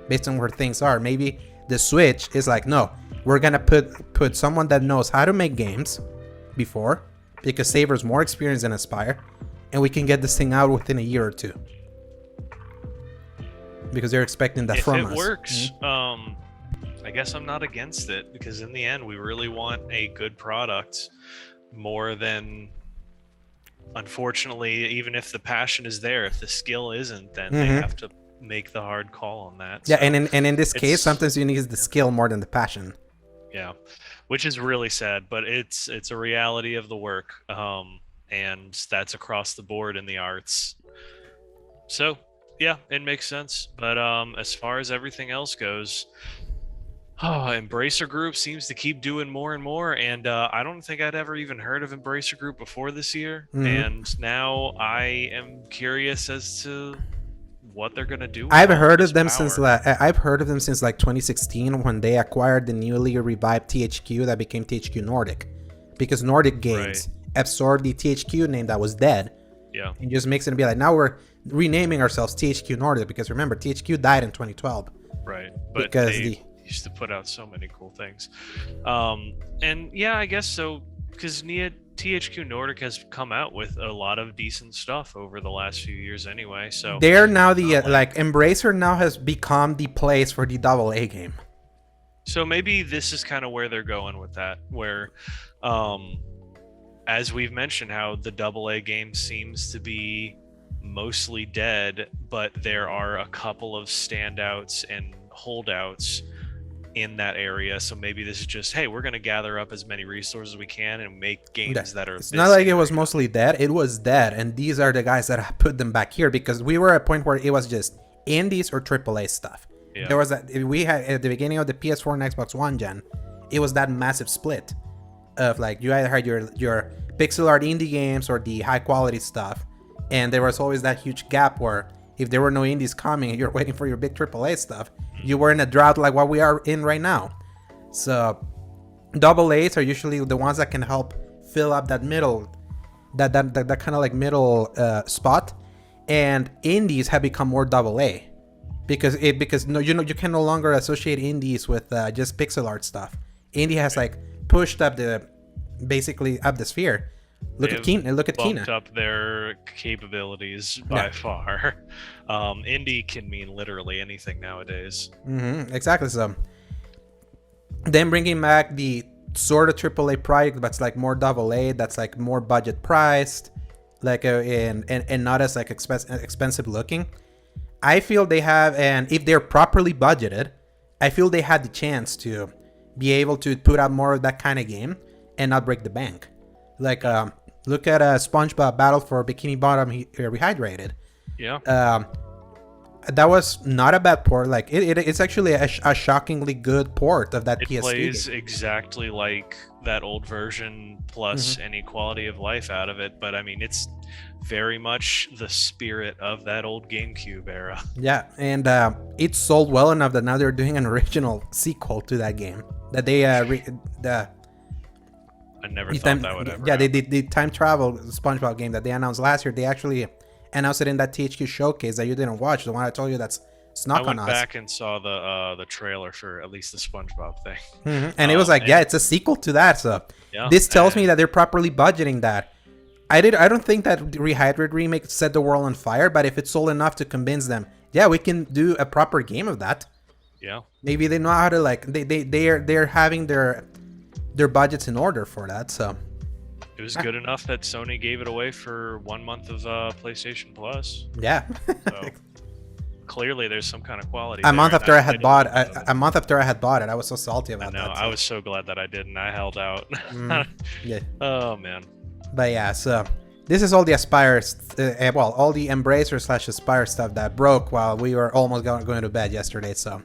based on where things are. Maybe the switch is like, no, we're gonna put someone that knows how to make games before, because Saber's more experienced than Aspire, and we can get this thing out within a year or two. Because they're expecting that from us. If it works, I guess I'm not against it, because in the end, we really want a good product more than, unfortunately, even if the passion is there, if the skill isn't, then they have to make the hard call on that. Yeah, so and in this case, sometimes you need the skill more than the passion. Yeah, which is really sad, but it's a reality of the work, and that's across the board in the arts. So yeah, it makes sense. But as far as everything else goes, Embracer Group seems to keep doing more and more, and I don't think I'd ever even heard of Embracer Group before this year, and now I am curious as to what they're gonna do. I've heard of them since like 2016 when they acquired the newly revived THQ that became THQ Nordic, because Nordic Games absorbed the THQ name that was dead. Yeah, and just makes it be like, now we're renaming ourselves THQ Nordic, because remember THQ died in 2012. Right, but because they used to put out so many cool things. And yeah, I guess so, because THQ Nordic has come out with a lot of decent stuff over the last few years anyway, so they're now the like Embracer now has become the place for the AA game. So maybe this is kind of where they're going with that, where as we've mentioned, how the AA game seems to be mostly dead, but there are a couple of standouts and holdouts in that area. So maybe this is just, hey, we're going to gather up as many resources as we can and make games that are... It's not like it was mostly dead. It was dead. And these are the guys that put them back here, because we were at a point where it was just indies or AAA stuff. Yeah. There was we had at the beginning of the PS4 and Xbox One gen, it was that massive split of like, you either had your pixel art indie games or the high quality stuff. And there was always that huge gap where if there were no indies coming and you're waiting for your big AAA stuff, you were in a drought like what we are in right now. So AA's are usually the ones that can help fill up that middle, that kind of like middle spot. And indies have become more AA because you can no longer associate indies with just pixel art stuff. Indie has like pushed up basically up the sphere. Look at Kina. Bumped up their capabilities by far. Indie can mean literally anything nowadays. Exactly. So then bringing back the sort of AAA project, that's like more AA, that's like more budget priced, like and not as like expensive looking. I feel they have, and if they're properly budgeted, I feel they had the chance to be able to put out more of that kind of game and not break the bank. Like, look at SpongeBob Battle for Bikini Bottom Rehydrated. Yeah. That was not a bad port. Like, it's actually a shockingly good port of that PSP. It plays exactly like that old version, plus any quality of life out of it. But I mean, it's very much the spirit of that old GameCube era. Yeah, and it sold well enough that now they're doing an original sequel to that game. That they I never thought that would ever happen. The time travel SpongeBob game that they announced last year, they actually announced it in that THQ showcase that you didn't watch, the one I told you that's snuck on us. I went back and saw the trailer for at least the SpongeBob thing. And it was like, it's a sequel to that. So this tells me that they're properly budgeting that. I don't think that Rehydrate remake set the world on fire, but if it sold enough to convince them, we can do a proper game of that. Yeah. Maybe they know how to, like, they're having their budgets in order for that. So it was good enough that Sony gave it away for 1 month of PlayStation Plus. Yeah. So clearly there's some kind of quality. A month after I had bought it, I was so salty about that. I was so glad that I didn't. I held out. Yeah. Oh man. But yeah, so this is all the Aspire, all the Embracer / Aspire stuff that broke while we were almost going to bed yesterday. So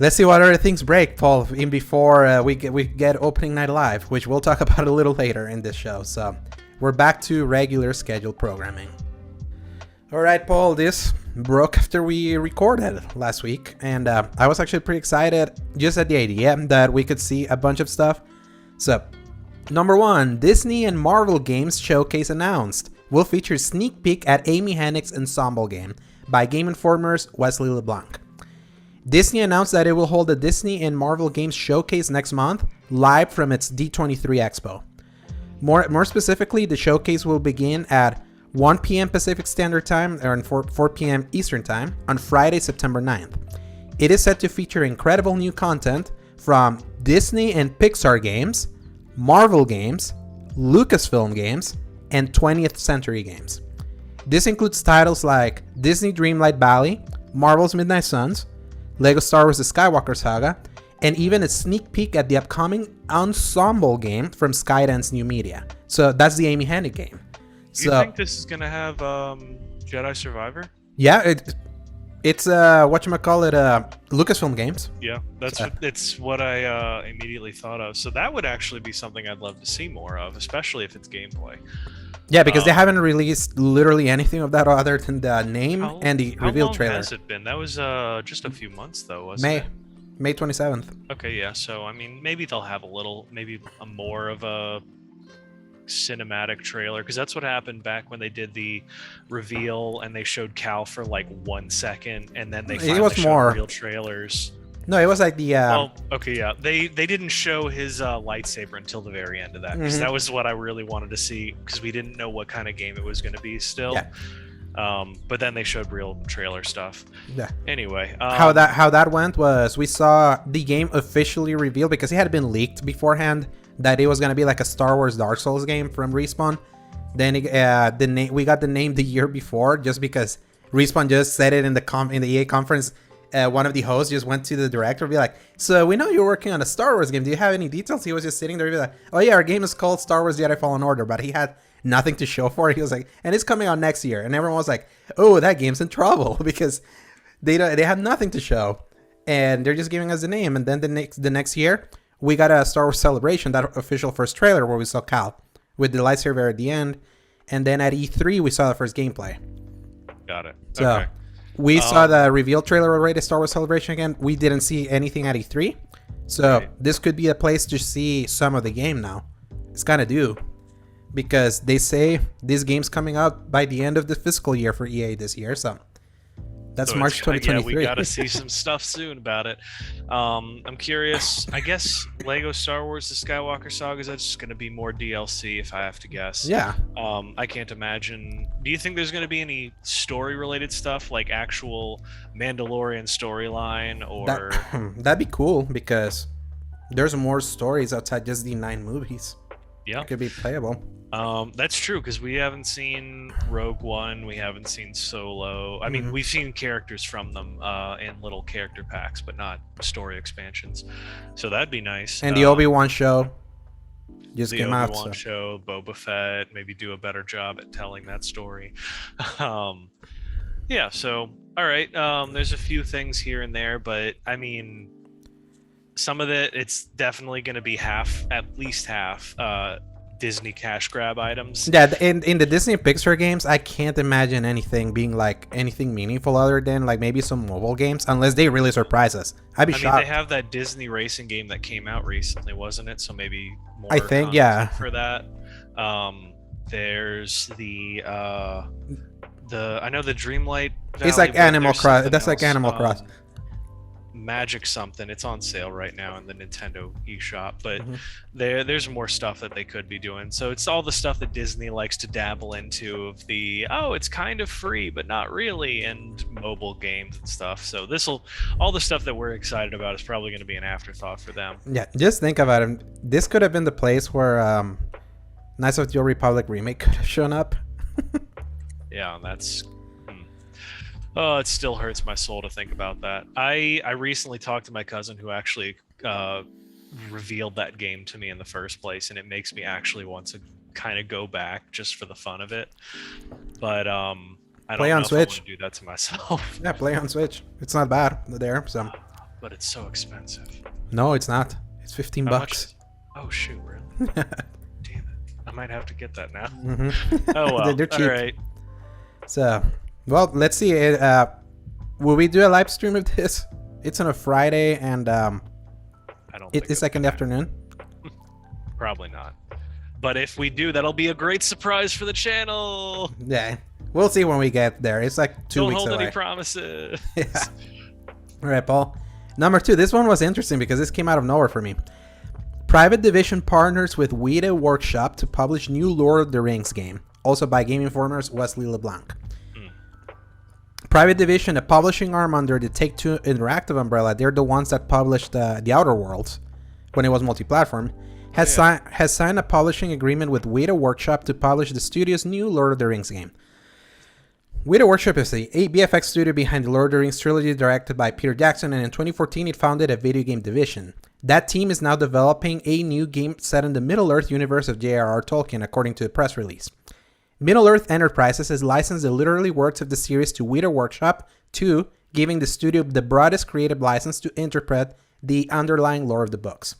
let's see what other things break, Paul, in before we get opening night live, which we'll talk about a little later in this show. So we're back to regular scheduled programming. All right, Paul, this broke after we recorded last week, and I was actually pretty excited just at the idea that we could see a bunch of stuff. So, number 1, Disney and Marvel Games Showcase announced. Will feature sneak peek at Amy Hennig's Ensemble game by Game Informer's Wesley LeBlanc. Disney announced that it will hold a Disney and Marvel Games Showcase next month, live from its D23 Expo. More specifically, the showcase will begin at 1 p.m. Pacific Standard Time and 4 p.m. Eastern Time on Friday, September 9th. It is set to feature incredible new content from Disney and Pixar games, Marvel games, Lucasfilm games, and 20th Century games. This includes titles like Disney Dreamlight Valley, Marvel's Midnight Suns, LEGO Star Wars The Skywalker Saga, and even a sneak peek at the upcoming Ensemble game from Skydance New Media. So that's the Amy Hennig game. Do you think this is gonna have Jedi Survivor? Yeah, it's whatchamacallit, Lucasfilm games. Yeah, it's what I immediately thought of. So that would actually be something I'd love to see more of, especially if it's gameplay. Yeah, because they haven't released literally anything of that other than the name and the reveal trailer. How long has it been? That was just a few months though, wasn't it? May 27th. Okay, yeah. So I mean, maybe they'll have a more of a cinematic trailer, because that's what happened back when they did the reveal and they showed Cal for like 1 second and then they finally showed real trailers. No, it was like the they didn't show his lightsaber until the very end of that, because that was what I really wanted to see, because we didn't know what kind of game it was going to be still. But then they showed real trailer stuff. Yeah. Anyway, how that went was we saw the game officially revealed, because it had been leaked beforehand that it was gonna be like a Star Wars Dark Souls game from Respawn. Then we got the name the year before, just because Respawn just said it in the EA conference. One of the hosts just went to the director and be like, "So we know you're working on a Star Wars game. Do you have any details?" He was just sitting there and be like, "Oh yeah, our game is called Star Wars Jedi Fallen Order," but he had nothing to show for it. He was like, "And it's coming out next year," and everyone was like, "Oh, that game's in trouble," because they have nothing to show, and they're just giving us the name. And then the next year, we got a Star Wars Celebration, that official first trailer where we saw Cal with the lightsaber at the end, and then at E3 we saw the first gameplay. Got it. So okay. We saw the reveal trailer already, Star Wars Celebration again. We didn't see anything at E3, so this could be a place to see some of the game now. It's kind of due, because they say this game's coming out by the end of the fiscal year for EA this year, so that's March 2023. Yeah, we gotta see some stuff soon about it. I'm curious. I guess Lego Star Wars The Skywalker Saga, is that just gonna be more DLC if I have to guess? Yeah. I can't imagine. Do you think there's gonna be any story related stuff, like actual Mandalorian storyline, or that'd be cool, because there's more stories outside just the 9 movies. Yeah, it could be playable. That's true, because we haven't seen Rogue One, we haven't seen Solo. I mean, we've seen characters from them in little character packs, but not story expansions. So that'd be nice. And the Obi-Wan show just came out. The Obi-Wan show, Boba Fett, maybe do a better job at telling that story. Yeah, so, all right. There's a few things here and there, but I mean, some of it's definitely going to be at least half Disney cash grab items. Yeah, in the Disney Pixar games, I can't imagine anything being like anything meaningful other than like maybe some mobile games, unless they really surprise us. I'd be shocked. I mean, they have that Disney racing game that came out recently, wasn't it? So maybe more. I think, yeah. For that, there's the I know the Dreamlight Valley, it's like Animal Crossing. That's like Animal Crossing. Magic something. It's on sale right now in the Nintendo eShop, but there's more stuff that they could be doing. So it's all the stuff that Disney likes to dabble into, of the it's kind of free but not really, and mobile games and stuff. So all the stuff that we're excited about is probably going to be an afterthought for them. Yeah, just think about it. This could have been the place where Knights of the Old Republic remake could have shown up. Yeah, that's Oh, it still hurts my soul to think about that. I recently talked to my cousin who actually revealed that game to me in the first place, and it makes me actually want to kind of go back just for the fun of it. But I Play don't on know if I want Switch. to do that to myself. Yeah, play on Switch. It's not bad there. So. But it's so expensive. No, it's not. It's 15 How much bucks. is... Oh shoot, really? Damn it. I might have to get that now. Mm-hmm. Oh well. They're cheap. All right. So, well, let's see. Will we do a live stream of this? It's on a Friday, and I don't think it's like in the afternoon. Probably not. But if we do, that'll be a great surprise for the channel. Yeah, we'll see when we get there. It's like 2 weeks away. Don't hold any promises. Yeah. All right, Paul. Number 2. This one was interesting because this came out of nowhere for me. Private Division partners with Weta Workshop to publish new Lord of the Rings game. Also by Game Informer's Wesley LeBlanc. Private Division, a publishing arm under the Take-Two Interactive umbrella, they're the ones that published The Outer Worlds when it was multi-platform, has signed a publishing agreement with Weta Workshop to publish the studio's new Lord of the Rings game. Weta Workshop is the BFX studio behind the Lord of the Rings trilogy, directed by Peter Jackson, and in 2014 it founded a video game division. That team is now developing a new game set in the Middle-earth universe of J.R.R. Tolkien, according to the press release. Middle-earth Enterprises has licensed the literary works of the series to Weta Workshop, too, giving the studio the broadest creative license to interpret the underlying lore of the books.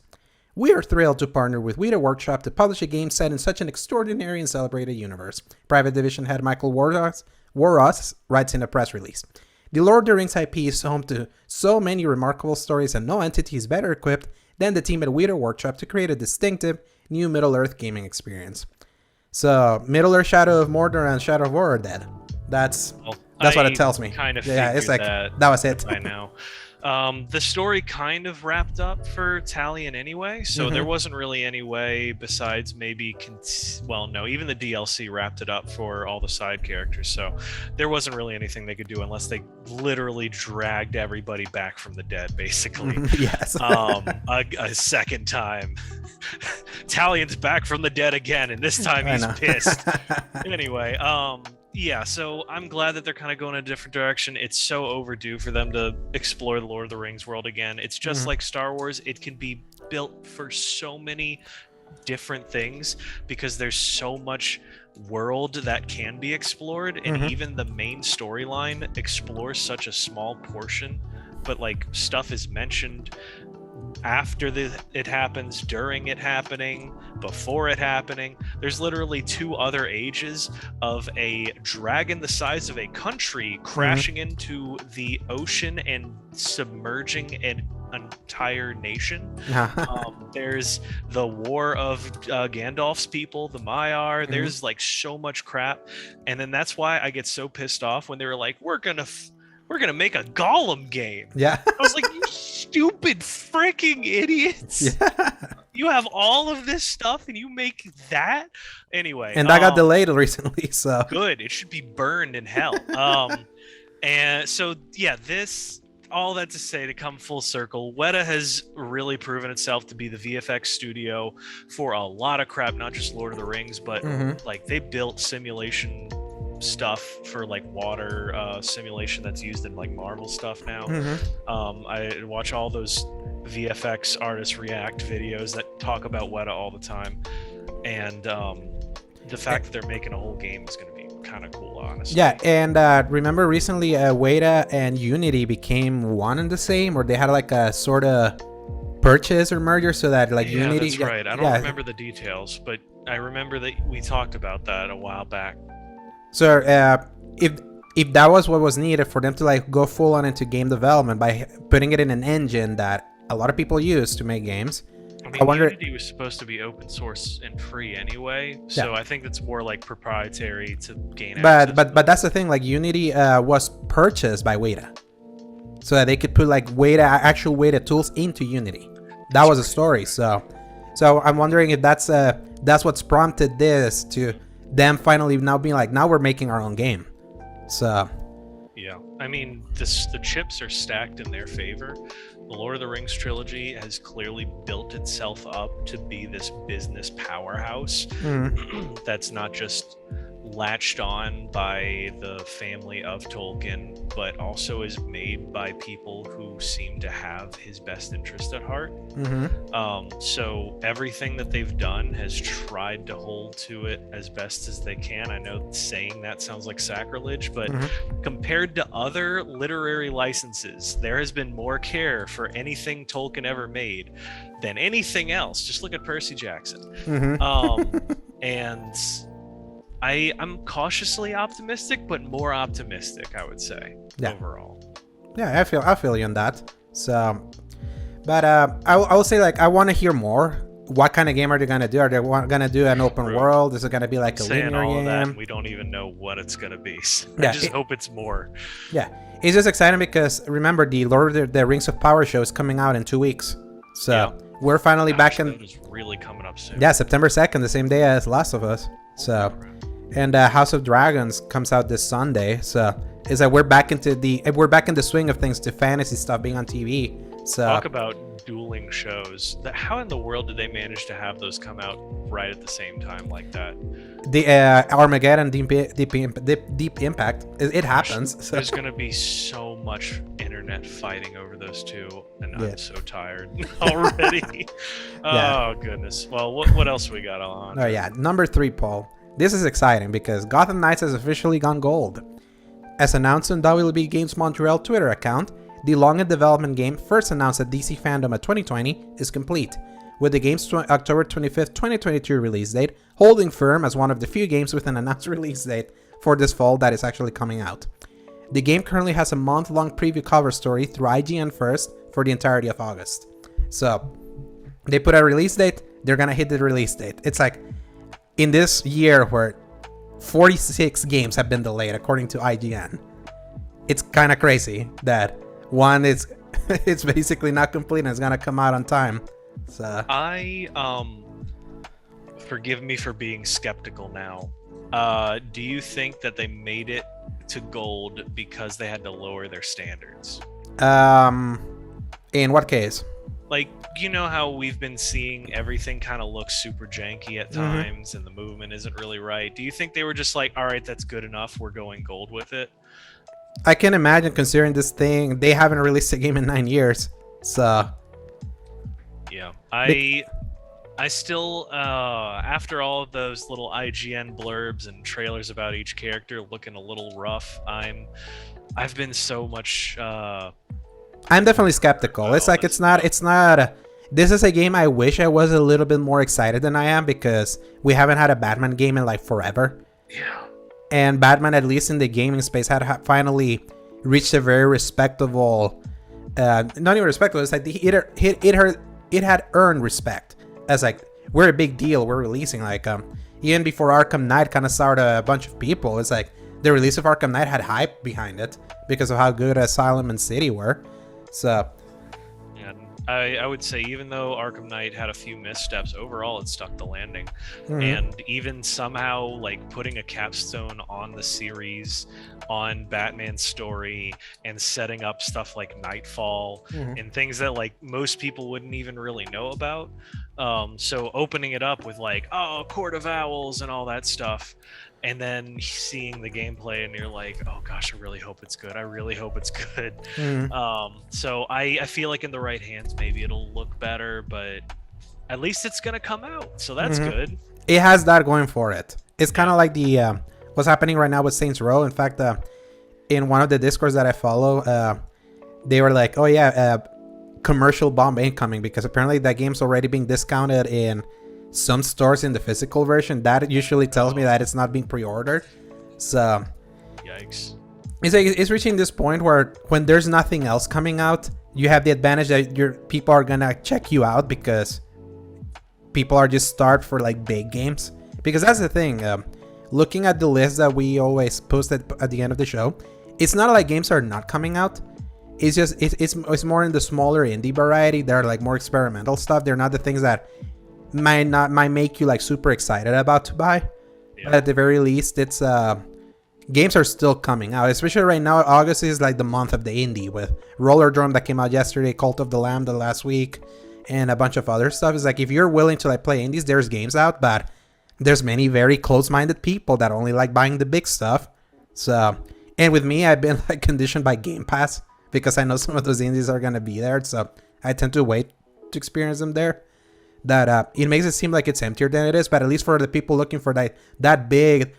We are thrilled to partner with Weta Workshop to publish a game set in such an extraordinary and celebrated universe, Private Division head Michael Warros writes in a press release. The Lord of the Rings IP is home to so many remarkable stories, and no entity is better equipped than the team at Weta Workshop to create a distinctive new Middle-earth gaming experience. So, Middle-earth, Shadow of Mordor, and Shadow of War are dead. That's what it tells me. Kind of it's like that was it. I know. The story kind of wrapped up for Talion anyway, so there wasn't really any way besides maybe even the DLC wrapped it up for all the side characters, so there wasn't really anything they could do unless they literally dragged everybody back from the dead, basically. Yes. A second time. Talion's back from the dead again, and this time he's pissed. Anyway, yeah, so I'm glad that they're kind of going a different direction. It's so overdue for them to explore the Lord of the Rings world again. It's just like Star Wars. It can be built for so many different things because there's so much world that can be explored, and even the main storyline explores such a small portion, but like stuff is mentioned after it happens, during it happening, before it happening. There's literally 2 other ages of a dragon the size of a country crashing into the ocean and submerging an entire nation. There's the war of Gandalf's people, the Maiar. There's like so much crap, and then that's why I get so pissed off when they were like, we're gonna make a Gollum game. Yeah. I was like, you stupid freaking idiots. Yeah. You have all of this stuff and you make that? Anyway. And that got delayed recently, so. Good. It should be burned in hell. And so, yeah, all that to say, to come full circle, Weta has really proven itself to be the VFX studio for a lot of crap, not just Lord of the Rings, but like they built simulation stuff for like water simulation that's used in like Marvel stuff now. I watch all those VFX artists react videos that talk about Weta all the time, and the fact that they're making a whole game is going to be kind of cool, honestly. Yeah, and remember recently Weta and Unity became one and the same, or they had like a sort of purchase or merger, so that like Unity. That's right. I don't remember the details, but I remember that we talked about that a while back. So if that was what was needed for them to like go full on into game development by putting it in an engine that a lot of people use to make games, I wonder. Unity was supposed to be open source and free anyway, so I think that's more like proprietary to gain access. But that's the thing. Like Unity was purchased by Weta, so that they could put like actual Weta tools into Unity. That was a story. So I'm wondering if that's what's prompted this to them finally now being like, now we're making our own game. So yeah, I mean, the chips are stacked in their favor. The Lord of the Rings trilogy has clearly built itself up to be this business powerhouse that's not just latched on by the family of Tolkien, but also is made by people who seem to have his best interest at heart. So everything that they've done has tried to hold to it as best as they can. I know saying that sounds like sacrilege, but compared to other literary licenses, there has been more care for anything Tolkien ever made than anything else. Just look at Percy Jackson. And I'm cautiously optimistic, but more optimistic, I would say, overall. Yeah, I feel you on that. So, but I will say, like, I want to hear more. What kind of game are they gonna do? Are they gonna do an open world? Is it gonna be like a linear all game? Of that, and we don't even know what it's gonna be. So I just hope it's more. Yeah, it's just exciting because remember the Lord of the Rings of Power show is coming out in 2 weeks. So we're finally back in. That is really coming up soon. Yeah, September 2nd, the same day as Last of Us. So, and House of Dragons comes out this Sunday. So it's like we're back in the swing of things, to fantasy stuff being on TV. So talk about dueling shows. How in the world did they manage to have those come out right at the same time like that? The Armageddon, Deep Impact, it happens. There's gonna be so much internet fighting over those two, and I'm so tired already. Oh goodness. Well, what else we got on? Oh yeah, number 3, Paul. This is exciting because Gotham Knights has officially gone gold. As announced on WB Games Montreal Twitter account, the long-in-development game, first announced at DC Fandom at 2020, is complete, with the game's October 25th, 2022 release date holding firm as one of the few games with an announced release date for this fall that is actually coming out. The game currently has a month-long preview cover story through IGN first for the entirety of August. So, they put a release date, they're gonna hit the release date. It's like, in this year where 46 games have been delayed according to IGN, it's kind of crazy that one is it's basically not complete and it's gonna come out on time. So forgive me for being skeptical now. Do you think that they made it to gold because they had to lower their standards? In what case? Like, you know how we've been seeing everything kind of look super janky at times and the movement isn't really right. Do you think they were just like, all right, that's good enough, we're going gold with it? I can imagine, considering this thing, they haven't released a game in 9 years. So yeah, I still after all of those little IGN blurbs and trailers about each character looking a little rough, I've been so much I'm definitely skeptical. It's like it's not this is a game I wish I was a little bit more excited than I am, because we haven't had a Batman game in like forever. Yeah. And Batman, at least in the gaming space, had finally reached a very respectable, not even respectable, it's like it had earned respect. As like, we're a big deal, we're releasing, like, even before Arkham Knight kind of started a bunch of people, it's like, the release of Arkham Knight had hype behind it, because of how good Asylum and City were. So yeah, I would say even though Arkham Knight had a few missteps, overall it stuck the landing. And even somehow like putting a capstone on the series, on Batman's story, and setting up stuff like Nightfall and things that like most people wouldn't even really know about. So opening it up with like, oh, Court of Owls and all that stuff, and then seeing the gameplay and you're like, oh gosh, I really hope it's good. I really hope it's good. So I feel like in the right hands, maybe it'll look better, but at least it's going to come out. So that's good. It has that going for it. It's kind of like the what's happening right now with Saints Row. In fact, in one of the Discords that I follow, they were like, oh yeah, commercial bomb incoming, because apparently that game's already being discounted in some stores in the physical version. That usually tells me that it's not being pre-ordered. So yikes. It's like it's reaching this point where when there's nothing else coming out, you have the advantage that your people are gonna check you out, because people are just starved for like big games. Because that's the thing, looking at the list that we always post at the end of the show, it's not like games are not coming out. It's just it's more in the smaller indie variety. They're like more experimental stuff. They're not the things that might make you like super excited about to buy. But at the very least, it's games are still coming out, especially right now. August is like the month of the indie, with Rollerdrome that came out yesterday, Cult of the Lamb the last week, and a bunch of other stuff. It's like, if you're willing to like play indies, there's games out, but there's many very close-minded people that only like buying the big stuff. So, and with me, I've been like conditioned by Game Pass because I know some of those indies are gonna be there. So I tend to wait to experience them there. That it makes it seem like it's emptier than it is, but at least for the people looking for that big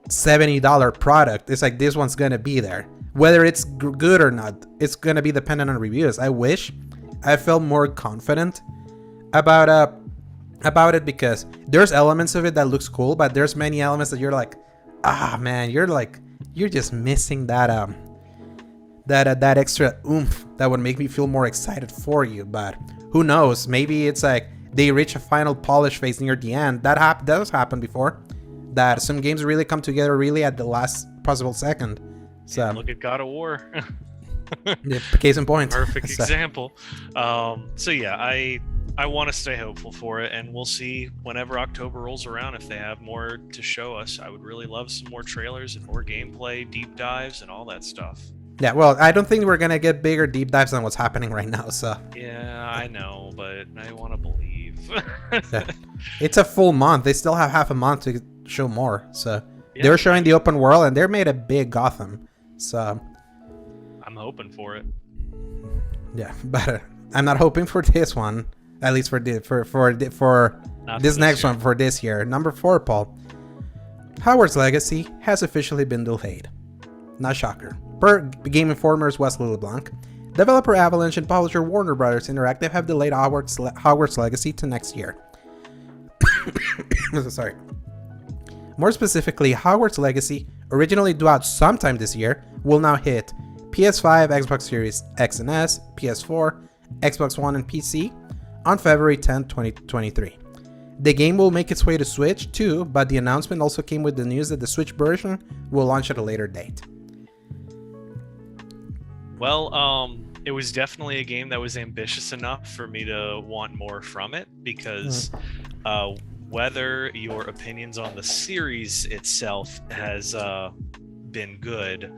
$70 product, it's like this one's gonna be there. Whether it's good or not, it's gonna be dependent on reviews. I wish I felt more confident about it, because there's elements of it that looks cool, but there's many elements that you're like, man, you're just missing that that extra oomph that would make me feel more excited for you. But who knows? Maybe it's like they reach a final polish phase near the end. That does happen before. That some games really come together really at the last possible second. So look at God of War. Case in point. Perfect example. So yeah, I want to stay hopeful for it, and we'll see whenever October rolls around if they have more to show us. I would really love some more trailers and more gameplay, deep dives, and all that stuff. Yeah, well, I don't think we're gonna get bigger deep dives than what's happening right now. So yeah, I know, but I want to believe. Yeah. It's a full month. They still have half a month to show more. So they're showing the open world, and they made a big Gotham. So I'm hoping for it. Yeah, but I'm not hoping for this one. At least for this next one for this year. Number 4, Paul. Hogwarts Legacy has officially been delayed. Not shocker. Per Game Informer's Wesley LeBlanc, developer Avalanche and publisher Warner Brothers Interactive have delayed Hogwarts Legacy to next year. Sorry. More specifically, Hogwarts Legacy, originally due out sometime this year, will now hit PS5, Xbox Series X and S, PS4, Xbox One, and PC on February 10, 2023. The game will make its way to Switch too, but the announcement also came with the news that the Switch version will launch at a later date. Well, it was definitely a game that was ambitious enough for me to want more from it, because whether your opinions on the series itself has been good,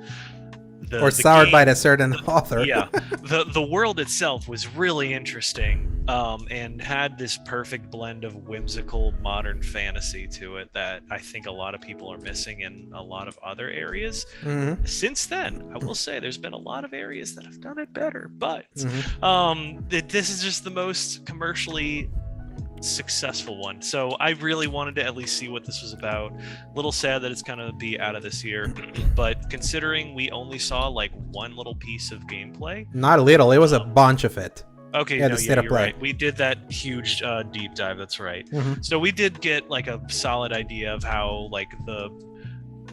or soured by a certain author. Yeah, the world itself was really interesting, and had this perfect blend of whimsical modern fantasy to it that I think a lot of people are missing in a lot of other areas. Since then, I will say there's been a lot of areas that have done it better, but this is just the most commercially successful one, so I really wanted to at least see what this was about. A little sad that it's gonna be out of this year, but considering we only saw like one little piece of gameplay, not a little, it was a bunch of it. Okay, yeah, you're right. We did that huge deep dive. That's right. So we did get like a solid idea of how like the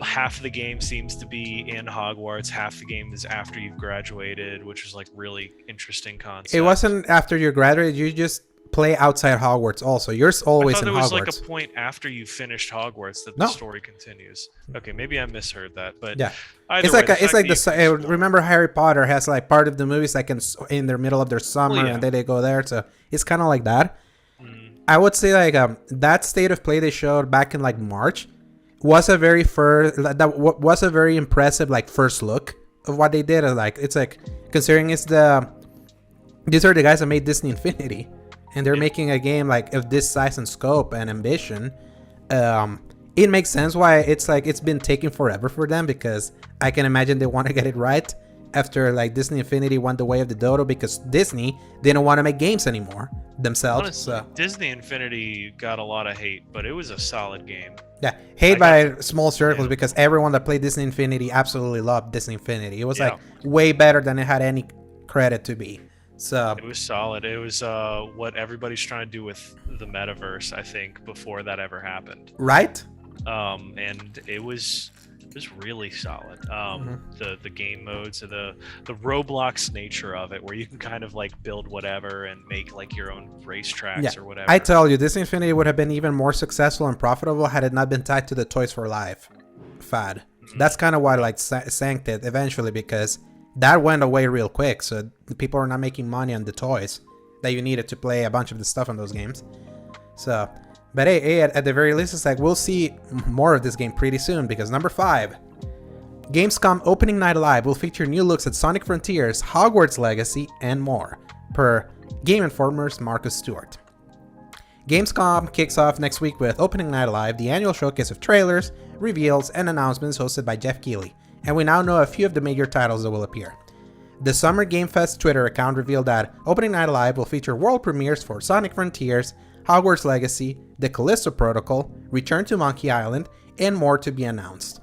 half of the game seems to be in Hogwarts, half the game is after you've graduated, which is like really interesting concept. It wasn't after you graduated, you just play outside Hogwarts also. You're always in Hogwarts. There was like a point after you finished Hogwarts that the story continues. Okay, maybe I misheard that, but yeah, remember Harry Potter has like part of the movies like in the middle of their summer, and then they go there, so it's kind of like that. I would say like that state of play they showed back in like March was a very impressive like first look of what they did. Like it's like, considering these are the guys that made Disney Infinity, and they're making a game like of this size and scope and ambition. It makes sense why it's like it's been taking forever for them, because I can imagine they want to get it right after like Disney Infinity went the way of the dodo, because Disney didn't want to make games anymore themselves. Honestly, Disney Infinity got a lot of hate, but it was a solid game. Yeah, hate by small circles, because everyone that played Disney Infinity absolutely loved Disney Infinity. It was like way better than it had any credit to be. So it was solid. It was what everybody's trying to do with the metaverse, I think, before that ever happened. Right? And it was really solid. The game modes, the Roblox nature of it, where you can kind of like build whatever and make like your own racetracks or whatever. I tell you, Disney Infinity would have been even more successful and profitable had it not been tied to the Toys for Life fad. That's kind of what like sank it eventually, because that went away real quick, so the people are not making money on the toys that you needed to play a bunch of the stuff on those games. So, but hey, at the very least, it's like we'll see more of this game pretty soon, because number 5, Gamescom Opening Night Live will feature new looks at Sonic Frontiers, Hogwarts Legacy, and more, per Game Informer's Marcus Stewart. Gamescom kicks off next week with Opening Night Live, the annual showcase of trailers, reveals, and announcements hosted by Geoff Keighley, and we now know a few of the major titles that will appear. The Summer Game Fest Twitter account revealed that Opening Night Live will feature world premieres for Sonic Frontiers, Hogwarts Legacy, The Callisto Protocol, Return to Monkey Island, and more to be announced.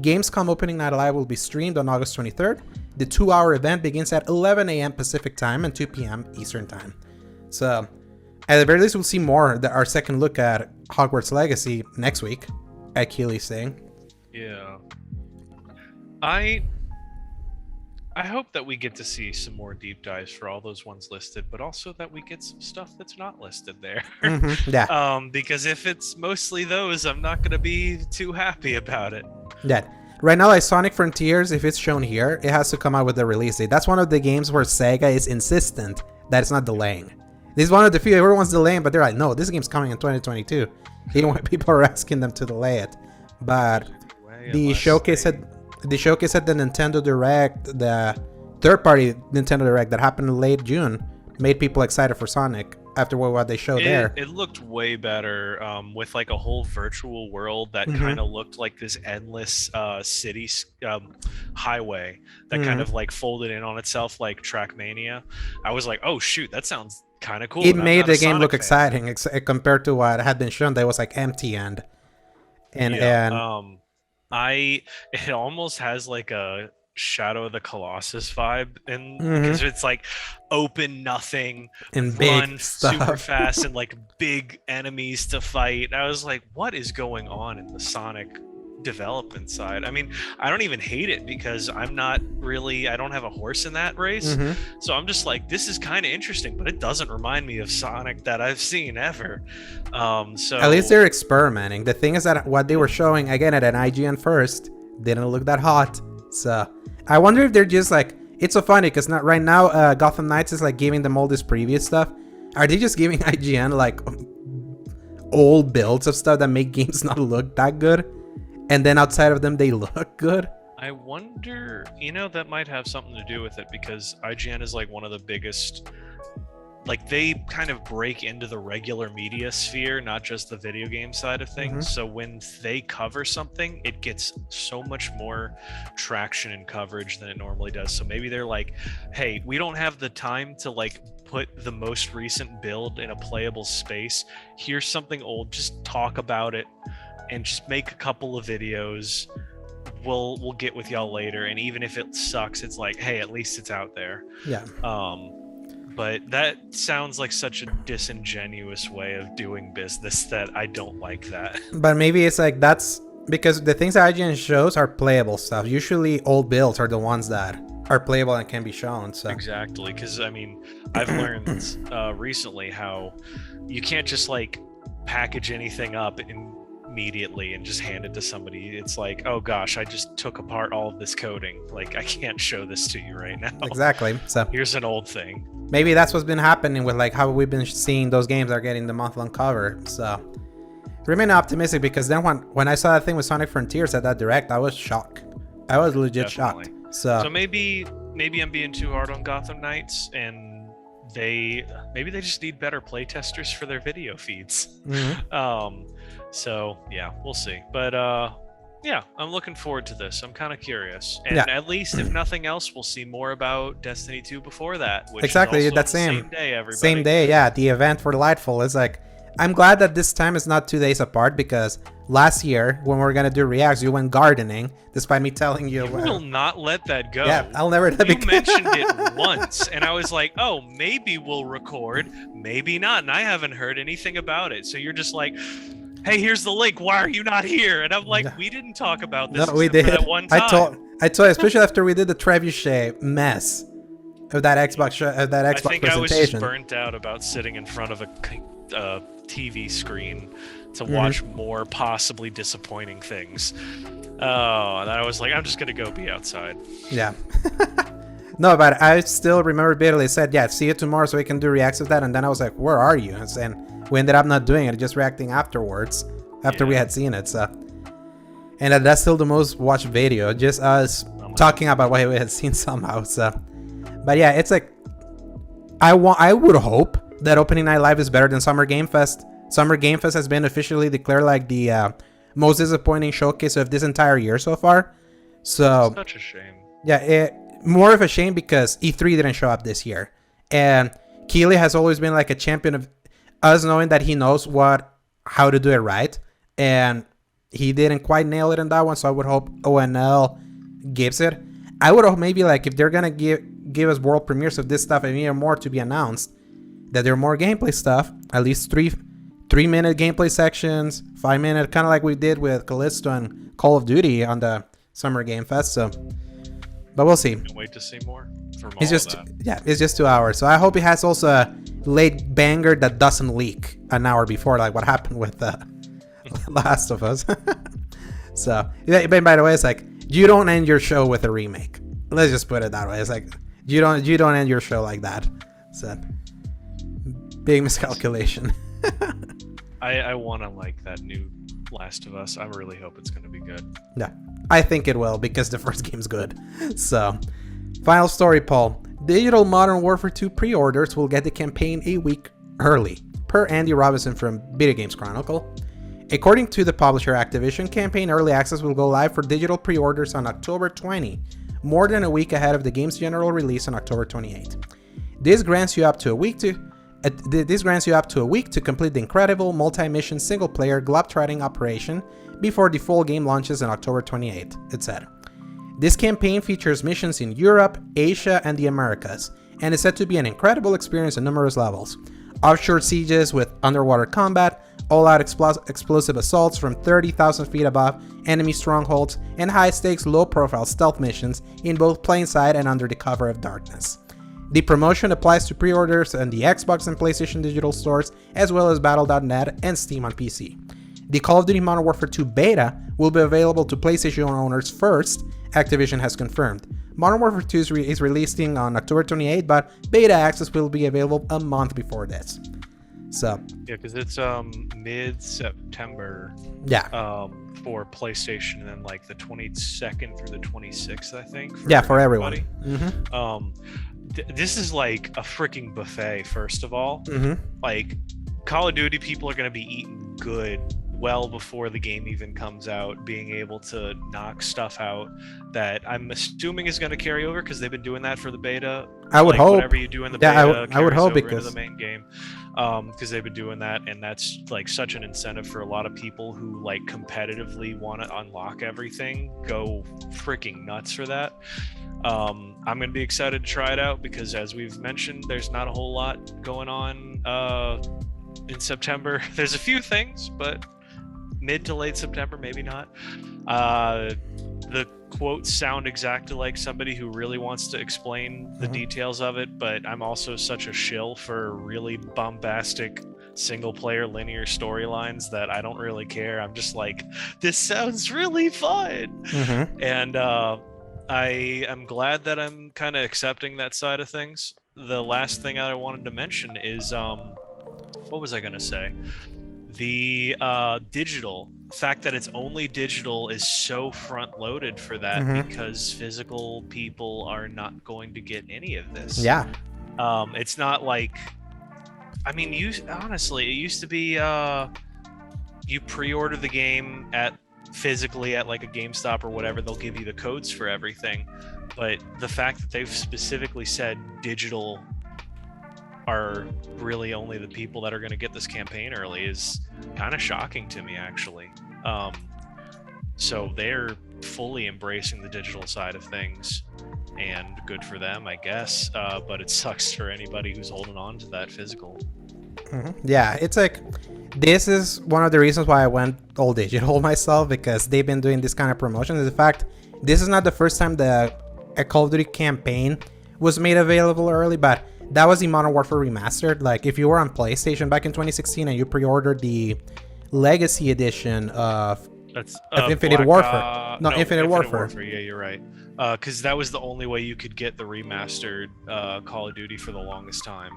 Gamescom Opening Night Live will be streamed on August 23rd. The 2-hour event begins at 11 a.m. Pacific Time and 2 p.m. Eastern Time. So, at the very least, we'll see more. Our second look at Hogwarts Legacy next week, at Keighley's saying. Yeah. I hope that we get to see some more deep dives for all those ones listed, but also that we get some stuff that's not listed there. Yeah. Because if it's mostly those, I'm not going to be too happy about it. Yeah. Right now, like Sonic Frontiers, if it's shown here, it has to come out with the release date. That's one of the games where Sega is insistent that it's not delaying. This is one of the few everyone's delaying, but they're like, no, this game's coming in 2022. Even when people are asking them to delay it. But the showcase at the Nintendo Direct, the third-party Nintendo Direct that happened in late June, made people excited for Sonic after what they showed there. It looked way better with like a whole virtual world that kind of looked like this endless city highway that kind of like folded in on itself like Trackmania. I was like, oh shoot, that sounds kind of cool. It made the game look exciting compared to what had been shown that was like empty and it almost has like a Shadow of the Colossus vibe, and because it's like open nothing and run big stuff. Super fast and like big enemies to fight. I was like, what is going on in the Sonic development side? I mean, I don't even hate it because I don't have a horse in that race, so I'm just like, this is kind of interesting, but it doesn't remind me of Sonic that I've seen ever. So at least they're experimenting. The thing is that what they were showing again at an IGN first didn't look that hot. So I wonder if they're just like, it's so funny because not right now Gotham Knights is like giving them all this previous stuff. Are they just giving IGN like old builds of stuff that make games not look that good, and then outside of them they look good? I wonder, that might have something to do with it because IGN is like one of the biggest, like they kind of break into the regular media sphere, not just the video game side of things. So when they cover something, it gets so much more traction and coverage than it normally does. So maybe they're like, hey, we don't have the time to like put the most recent build in a playable space. Here's something old, just talk about it and just make a couple of videos. We'll get with y'all later, and even if it sucks, it's like, hey, at least it's out there. Yeah. But that sounds like such a disingenuous way of doing business that I don't like that. But maybe it's like that's because the things that IGN shows are playable stuff. Usually old builds are the ones that are playable and can be shown. So exactly, because I mean, I've learned recently how you can't just like package anything up immediately and just hand it to somebody. It's like, oh gosh, I just took apart all of this coding. Like, I can't show this to you right now. Exactly. So here's an old thing. Maybe that's what's been happening with like how we've been seeing those games are getting the month-long cover. So remain optimistic, because then when I saw that thing with Sonic Frontiers at that direct, I was shocked. I was legit shocked. So maybe I'm being too hard on Gotham Knights, and maybe they just need better playtesters for their video feeds. So yeah, we'll see. But yeah, I'm looking forward to this. I'm kind of curious, and at least if nothing else, we'll see more about Destiny 2 before that. Which exactly, is also that same day. Everybody. Same day, yeah. The event for Delightful is like, I'm glad that this time is not 2 days apart, because last year when we were gonna do reacts, you went gardening, despite me telling you. You will not let that go. Yeah, I'll never. You mentioned it once, and I was like, oh, maybe we'll record, maybe not, and I haven't heard anything about it. So you're just like, hey, here's the link. Why are you not here? And I'm like, we didn't talk about this. No, we did. For that one time. I told, especially after we did the trebuchet mess of that Xbox I think presentation. I was just burnt out about sitting in front of a TV screen to watch more possibly disappointing things. Oh, and I was like, I'm just gonna go be outside. Yeah. No, but I still remember vividly said, yeah, see you tomorrow so we can do reacts of that. And then I was like, where are you? And we ended up not doing it, just reacting afterwards, after we had seen it. So, and that's still the most watched video, just us talking about what we had seen somehow. So, but yeah, it's like, I would hope that Opening Night Live is better than Summer Game Fest, Summer Game Fest has been officially declared like the most disappointing showcase of this entire year so far. So such a shame. Yeah, more of a shame because E3 didn't show up this year, and Keighley has always been like a champion of us knowing that he knows how to do it right, and he didn't quite nail it in that one. So I would hope ONL gives it. I would hope maybe like if they're gonna give us world premieres of this stuff and even more to be announced, that there are more gameplay stuff, at least 3-minute gameplay sections, 5-minute, kind of like we did with Callisto and Call of Duty on the Summer Game Fest. So, but we'll see. Can't wait to see more from it's just it's just 2 hours. So I hope it has also a late banger that doesn't leak an hour before, like what happened with Last of Us. So, but by the way, it's like you don't end your show with a remake. Let's just put it that way. It's like you don't end your show like that. So big miscalculation. I want to like that new Last of Us. I really hope it's going to be good. Yeah, I think it will because the first game's good. So, final story, Paul. Digital Modern Warfare 2 pre-orders will get the campaign a week early, per Andy Robinson from Video Games Chronicle. According to the publisher Activision, campaign early access will go live for digital pre-orders on October 20, more than a week ahead of the game's general release on October 28. This grants you up to a week to complete the incredible multi-mission single-player globetrotting operation before the full game launches on October 28, it said. This campaign features missions in Europe, Asia, and the Americas, and is said to be an incredible experience on numerous levels. Offshore sieges with underwater combat, all-out explosive assaults from 30,000 feet above enemy strongholds, and high-stakes, low-profile stealth missions in both plain sight and under the cover of darkness. The promotion applies to pre-orders on the Xbox and PlayStation digital stores, as well as Battle.net and Steam on PC. The Call of Duty Modern Warfare 2 beta will be available to PlayStation owners first, Activision has confirmed. Modern Warfare 2 is releasing on October 28, but beta access will be available a month before this. So yeah, because it's mid-September. Yeah. For PlayStation, and then like the 22nd through the 26th, I think. For everyone. Mm-hmm. This is like a freaking buffet. First of all, like Call of Duty people are going to be eating good well before the game even comes out, being able to knock stuff out that I'm assuming is going to carry over because they've been doing that for the beta. I would hope. Whatever you do in the beta, I would hope over because into the main game, because they've been doing that, and that's like such an incentive for a lot of people who like competitively want to unlock everything. Go freaking nuts for that. I'm going to be excited to try it out because, as we've mentioned, there's not a whole lot going on in September. There's a few things, but mid to late September, maybe not. The quotes sound exactly like somebody who really wants to explain the details of it, but I'm also such a shill for really bombastic single-player linear storylines that I don't really care. I'm just like, this sounds really fun. And I am glad that I'm kind of accepting that side of things. The last thing I wanted to mention is, what was I going to say? The digital fact that it's only digital is so front loaded for that because physical people are not going to get any of this. Yeah. It's not like, I mean, honestly, it used to be you pre-order the game physically at like a GameStop or whatever, they'll give you the codes for everything. But the fact that they've specifically said digital are really only the people that are going to get this campaign early is kind of shocking to me, actually. So they're fully embracing the digital side of things, and good for them, I guess. But it sucks for anybody who's holding on to that physical. Yeah, it's like, this is one of the reasons why I went all digital myself, because they've been doing this kind of promotion. In fact, this is not the first time the Call of Duty campaign was made available early, but that was the Modern Warfare Remastered. Like, if you were on PlayStation back in 2016 and you pre-ordered the Legacy Edition of Infinite Warfare. Infinite Warfare. Yeah, you're right. Because that was the only way you could get the remastered Call of Duty for the longest time.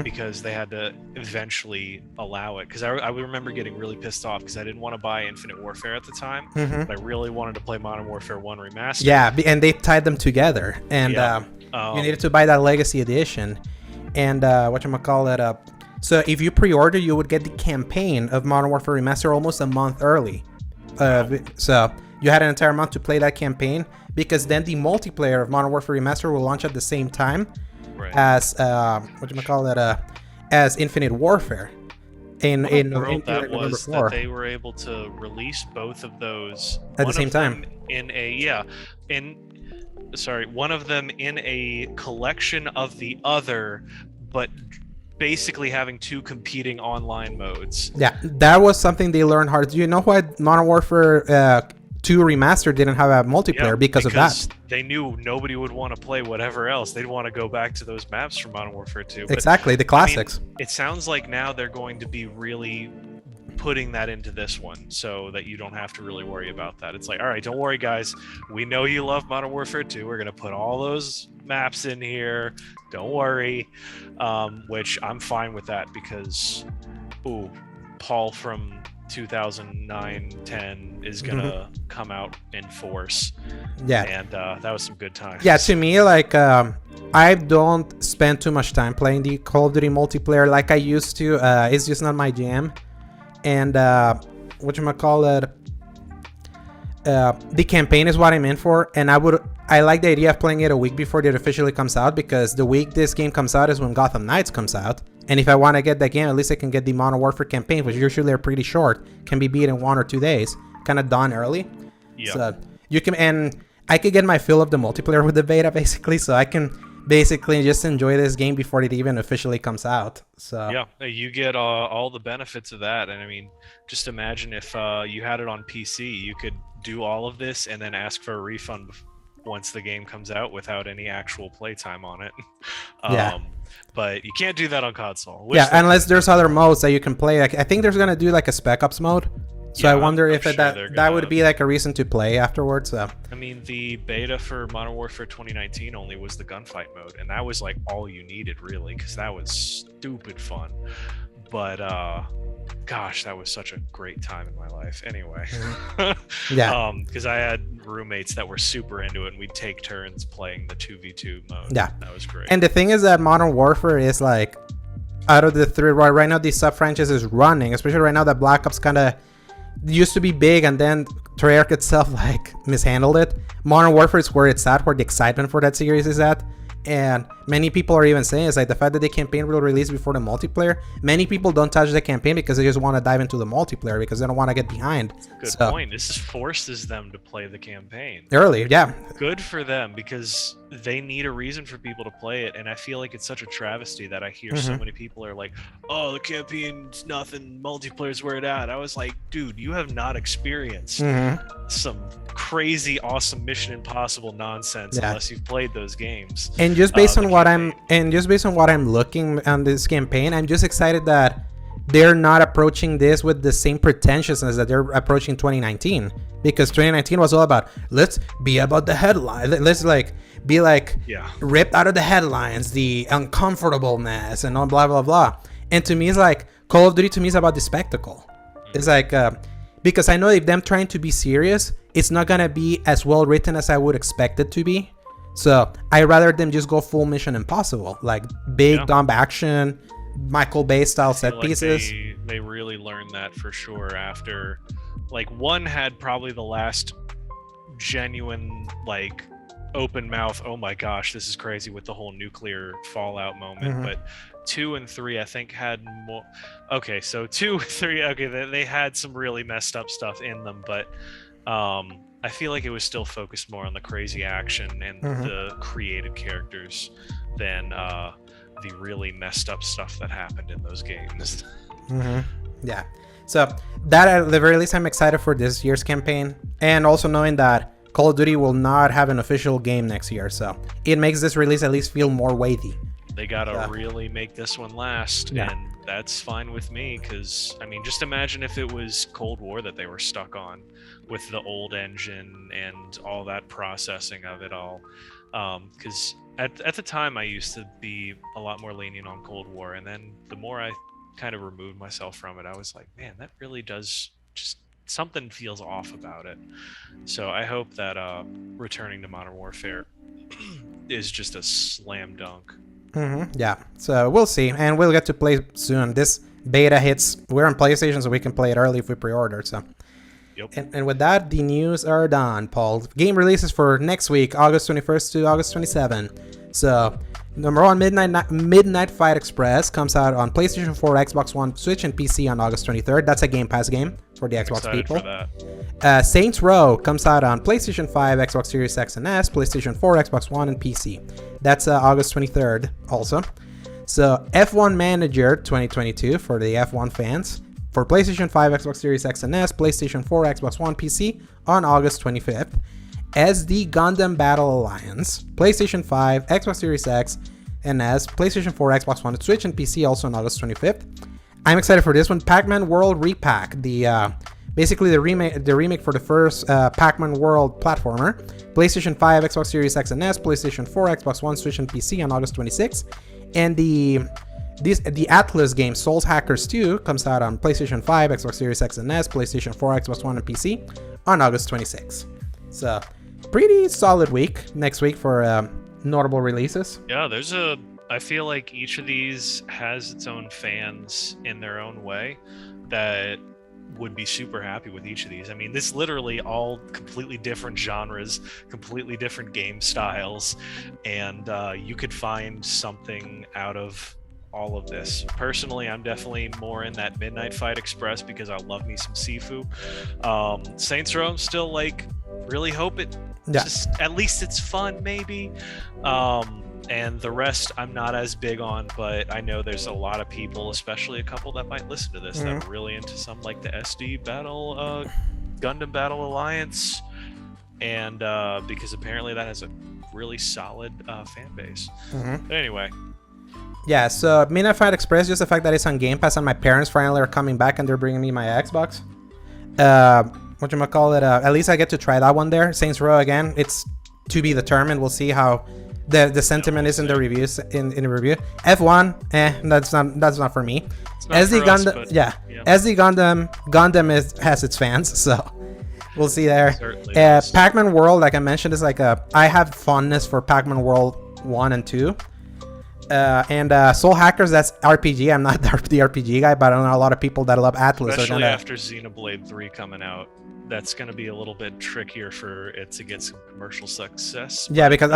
Because they had to eventually allow it. Because I remember getting really pissed off because I didn't want to buy Infinite Warfare at the time. But I really wanted to play Modern Warfare 1 Remastered. Yeah, and they tied them together. And you needed to buy that Legacy Edition. And whatchamacallit, So if you pre-order, you would get the campaign of Modern Warfare Remastered almost a month early. So you had an entire month to play that campaign, because then the multiplayer of Modern Warfare Remastered will launch at the same time as as Infinite Warfare in November 4. That they were able to release both of those at the same time one of them in a collection of the other, but basically having two competing online modes. Yeah, that was something they learned hard. Do you know why Modern Warfare 2 Remastered didn't have a multiplayer? Because of that. They knew nobody would want to play whatever else. They'd want to go back to those maps from Modern Warfare 2. Exactly, the classics. I mean, it sounds like now they're going to be really putting that into this one, so that you don't have to really worry about that. It's like, all right, don't worry, guys. We know you love Modern Warfare 2. We're going to put all those maps in here. Don't worry. Which I'm fine with that, because, Paul from 2009-10 is gonna come out in force. Yeah, and that was some good times. Yeah, to me, like, I don't spend too much time playing the Call of Duty multiplayer like I used to. It's just not my jam. And whatchamacallit, the campaign is what I'm in for, and I like the idea of playing it a week before it officially comes out, because the week this game comes out is when Gotham Knights comes out. And if I want to get that game, at least I can get the Modern Warfare campaign, which usually are pretty short, can be beat in 1 or 2 days, kind of done early. Yeah. So you can, and I could get my fill of the multiplayer with the beta, basically, so I can basically just enjoy this game before it even officially comes out. So yeah, you get all the benefits of that. And I mean, just imagine if you had it on PC, you could do all of this and then ask for a refund once the game comes out without any actual playtime on it. Yeah. But you can't do that on console. Yeah, unless there's other modes that you can play. Like, I think there's gonna do like a Spec Ops mode. So yeah, I wonder if that would be like a reason to play afterwards. I mean, the beta for Modern Warfare 2019 only was the gunfight mode, and that was like all you needed, really, because that was stupid fun. But gosh, that was such a great time in my life. Anyway, yeah, because I had roommates that were super into it, and we'd take turns playing the 2v2 mode. Yeah, that was great. And the thing is that Modern Warfare is like, out of the three right now, these sub franchises running, especially right now that Black Ops kind of used to be big, and then Treyarch itself like mishandled it. Modern Warfare is where it's at, where the excitement for that series is at. And many people are even saying, it's like the fact that the campaign will release before the multiplayer. Many people don't touch the campaign because they just want to dive into the multiplayer, because they don't want to get behind. Good point. This forces them to play the campaign early. Yeah, good for them, because they need a reason for people to play it. And I feel like it's such a travesty that I hear so many people are like, oh, the campaign's nothing, multiplayer's where it at. I was like, dude, you have not experienced some crazy awesome Mission Impossible nonsense unless you've played those games. And just based on what I'm looking on this campaign, I'm just excited that they're not approaching this with the same pretentiousness that they're approaching 2019, because 2019 was all about, let's be about the headline, let's like be like ripped out of the headlines, the uncomfortableness and all blah blah blah. And to me, it's like Call of Duty to me is about the spectacle. It's like because I know if them trying to be serious, it's not gonna be as well written as I would expect it to be. So I rather them just go full Mission Impossible, like big dumb action, Michael Bay style set pieces. They really learned that for sure after, like, one had probably the last genuine like open mouth, oh my gosh, this is crazy, with the whole nuclear fallout moment. But 2 and 3 I think had more. Okay, so 2 and 3, okay, they had some really messed up stuff in them, but I feel like it was still focused more on the crazy action and the created characters than the really messed up stuff that happened in those games. Yeah, so that at the very least I'm excited for this year's campaign, and also knowing that Call of Duty will not have an official game next year, so it makes this release at least feel more weighty. They gotta really make this one last, and that's fine with me, because I mean, just imagine if it was Cold War that they were stuck on with the old engine and all that processing of it all, because at the time I used to be a lot more lenient on Cold War, and then the more I kind of removed myself from it, I was like, man, that really does just, something feels off about it. So I hope that returning to Modern Warfare is just a slam dunk. Yeah, so we'll see, and we'll get to play soon. This beta hits. We're on PlayStation, so we can play it early if we pre-order. So. Yep. And with that, the news are done, Paul. Game releases for next week, August 21st to August 27. So, number one, Midnight Fight Express comes out on PlayStation 4, Xbox One, Switch, and PC on August 23rd. That's a Game Pass game for the Xbox people. For that. Saints Row comes out on PlayStation 5, Xbox Series X and S, PlayStation 4, Xbox One, and PC. That's August 23rd also. So, F1 Manager 2022 for the F1 fans. For PlayStation 5, Xbox Series X and S, PlayStation 4, Xbox One, PC on August 25th. SD Gundam Battle Alliance, PlayStation 5, Xbox Series X and S, PlayStation 4, Xbox One, Switch, and PC also on August 25th. I'm excited for this one. Pac-Man World Repack, basically the remake for the first Pac-Man World platformer. PlayStation 5, Xbox Series X and S, PlayStation 4, Xbox One, Switch, and PC on August 26th. And the Atlas game Souls Hackers 2 comes out on PlayStation 5, Xbox Series X and S, PlayStation 4, Xbox One, and PC on August 26th. So, pretty solid week next week for notable releases. Yeah, I feel like each of these has its own fans in their own way that would be super happy with each of these. I mean, this literally all completely different genres, completely different game styles, and you could find something out of all of this. Personally, I'm definitely more in that Midnight Fight Express because I love me some Sifu. Saints Row, I'm still really hope it just at least it's fun maybe. And the rest I'm not as big on, but I know there's a lot of people, especially a couple that might listen to this, that are really into some like the SD Battle, Gundam Battle Alliance, and because apparently that has a really solid fan base. But anyway. Yeah, so Midnight Fight Express, just the fact that it's on Game Pass and my parents finally are coming back and they're bringing me my Xbox. At least I get to try that one there. Saints Row, again, it's to be determined. We'll see how the sentiment is in the reviews. In the review, F1, that's not for me. SD Gundam, SD Gundam has its fans, so we'll see there. Pac-Man World, like I mentioned, is I have fondness for Pac-Man World 1 and 2. And Soul Hackers, that's RPG. I'm not the RPG guy, but I know a lot of people that love Atlas. Especially after Xenoblade 3 coming out, that's going to be a little bit trickier for it to get some commercial success. Yeah, because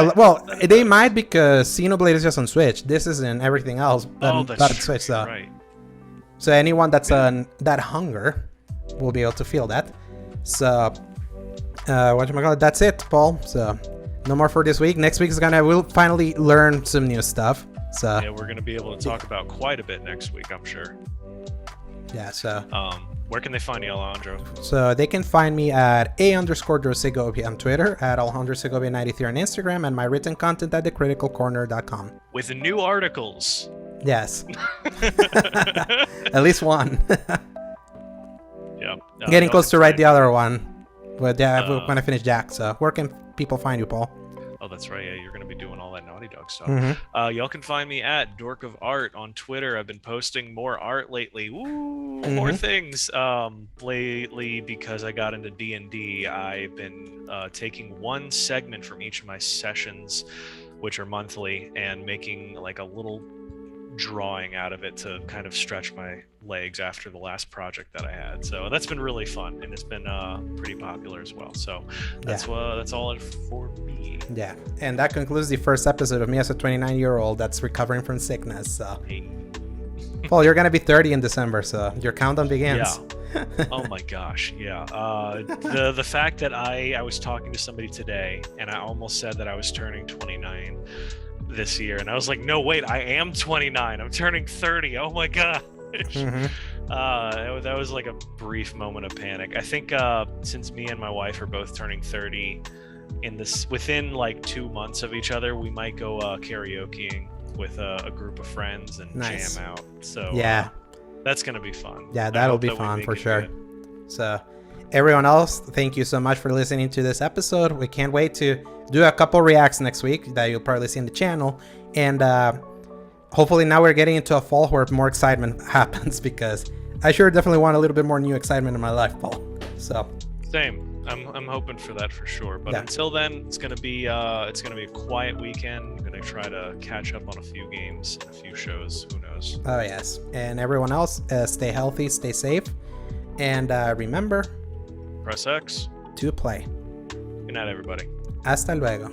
they might, because Xenoblade is just on Switch. This is in everything else, but on Switch. So, right. So anyone that's that hunger will be able to feel that. So, that's it, Paul. So, no more for this week. Next week we'll finally learn some new stuff. So yeah, we're gonna be able to talk about quite a bit next week, I'm sure. Yeah, so where can they find you, Alejandro? So they can find me at _Segovia on Twitter, at AlejandroSegovia93 on Instagram, and my written content at thecriticalcorner.com. With new articles. Yes. At least one. Yeah. Getting close to write the other one. But yeah, when I finish Jack. So where can people find you, Paul? Oh, that's right. Yeah, you're going to be doing all that Naughty Dog stuff. Y'all can find me at Dork of Art on Twitter. I've been posting more art lately. More things lately because I got into D&D. I've been taking one segment from each of my sessions, which are monthly, and making like a little drawing out of it to kind of stretch my legs after the last project that I had. So that's been really fun, and it's been pretty popular as well. So that's all for me. Yeah, and that concludes the first episode of me as a 29-year-old that's recovering from sickness. So Paul, you're gonna be 30 in December, so your countdown begins. Yeah. Oh my gosh, yeah. The fact that I was talking to somebody today and I almost said that I was turning 29 this year, and I was like, no, wait, I am 29. I'm turning 30. Oh my god. That was like a brief moment of panic. I think since me and my wife are both turning 30 within like 2 months of each other, we might go karaokeing with a group of friends and jam out. So yeah, that's gonna be fun. Yeah, that'll be fun for sure. So everyone else, thank you so much for listening to this episode. We can't wait to do a couple reacts next week that you'll probably see in the channel, and hopefully now we're getting into a fall where more excitement happens, because I sure definitely want a little bit more new excitement in my life, Paul. So Same. I'm hoping for that for sure. But until then, it's gonna be a quiet weekend. I'm gonna try to catch up on a few games, a few shows. Who knows? Oh yes. And everyone else, stay healthy, stay safe, and remember, Press X to play. Good night, everybody. Hasta luego.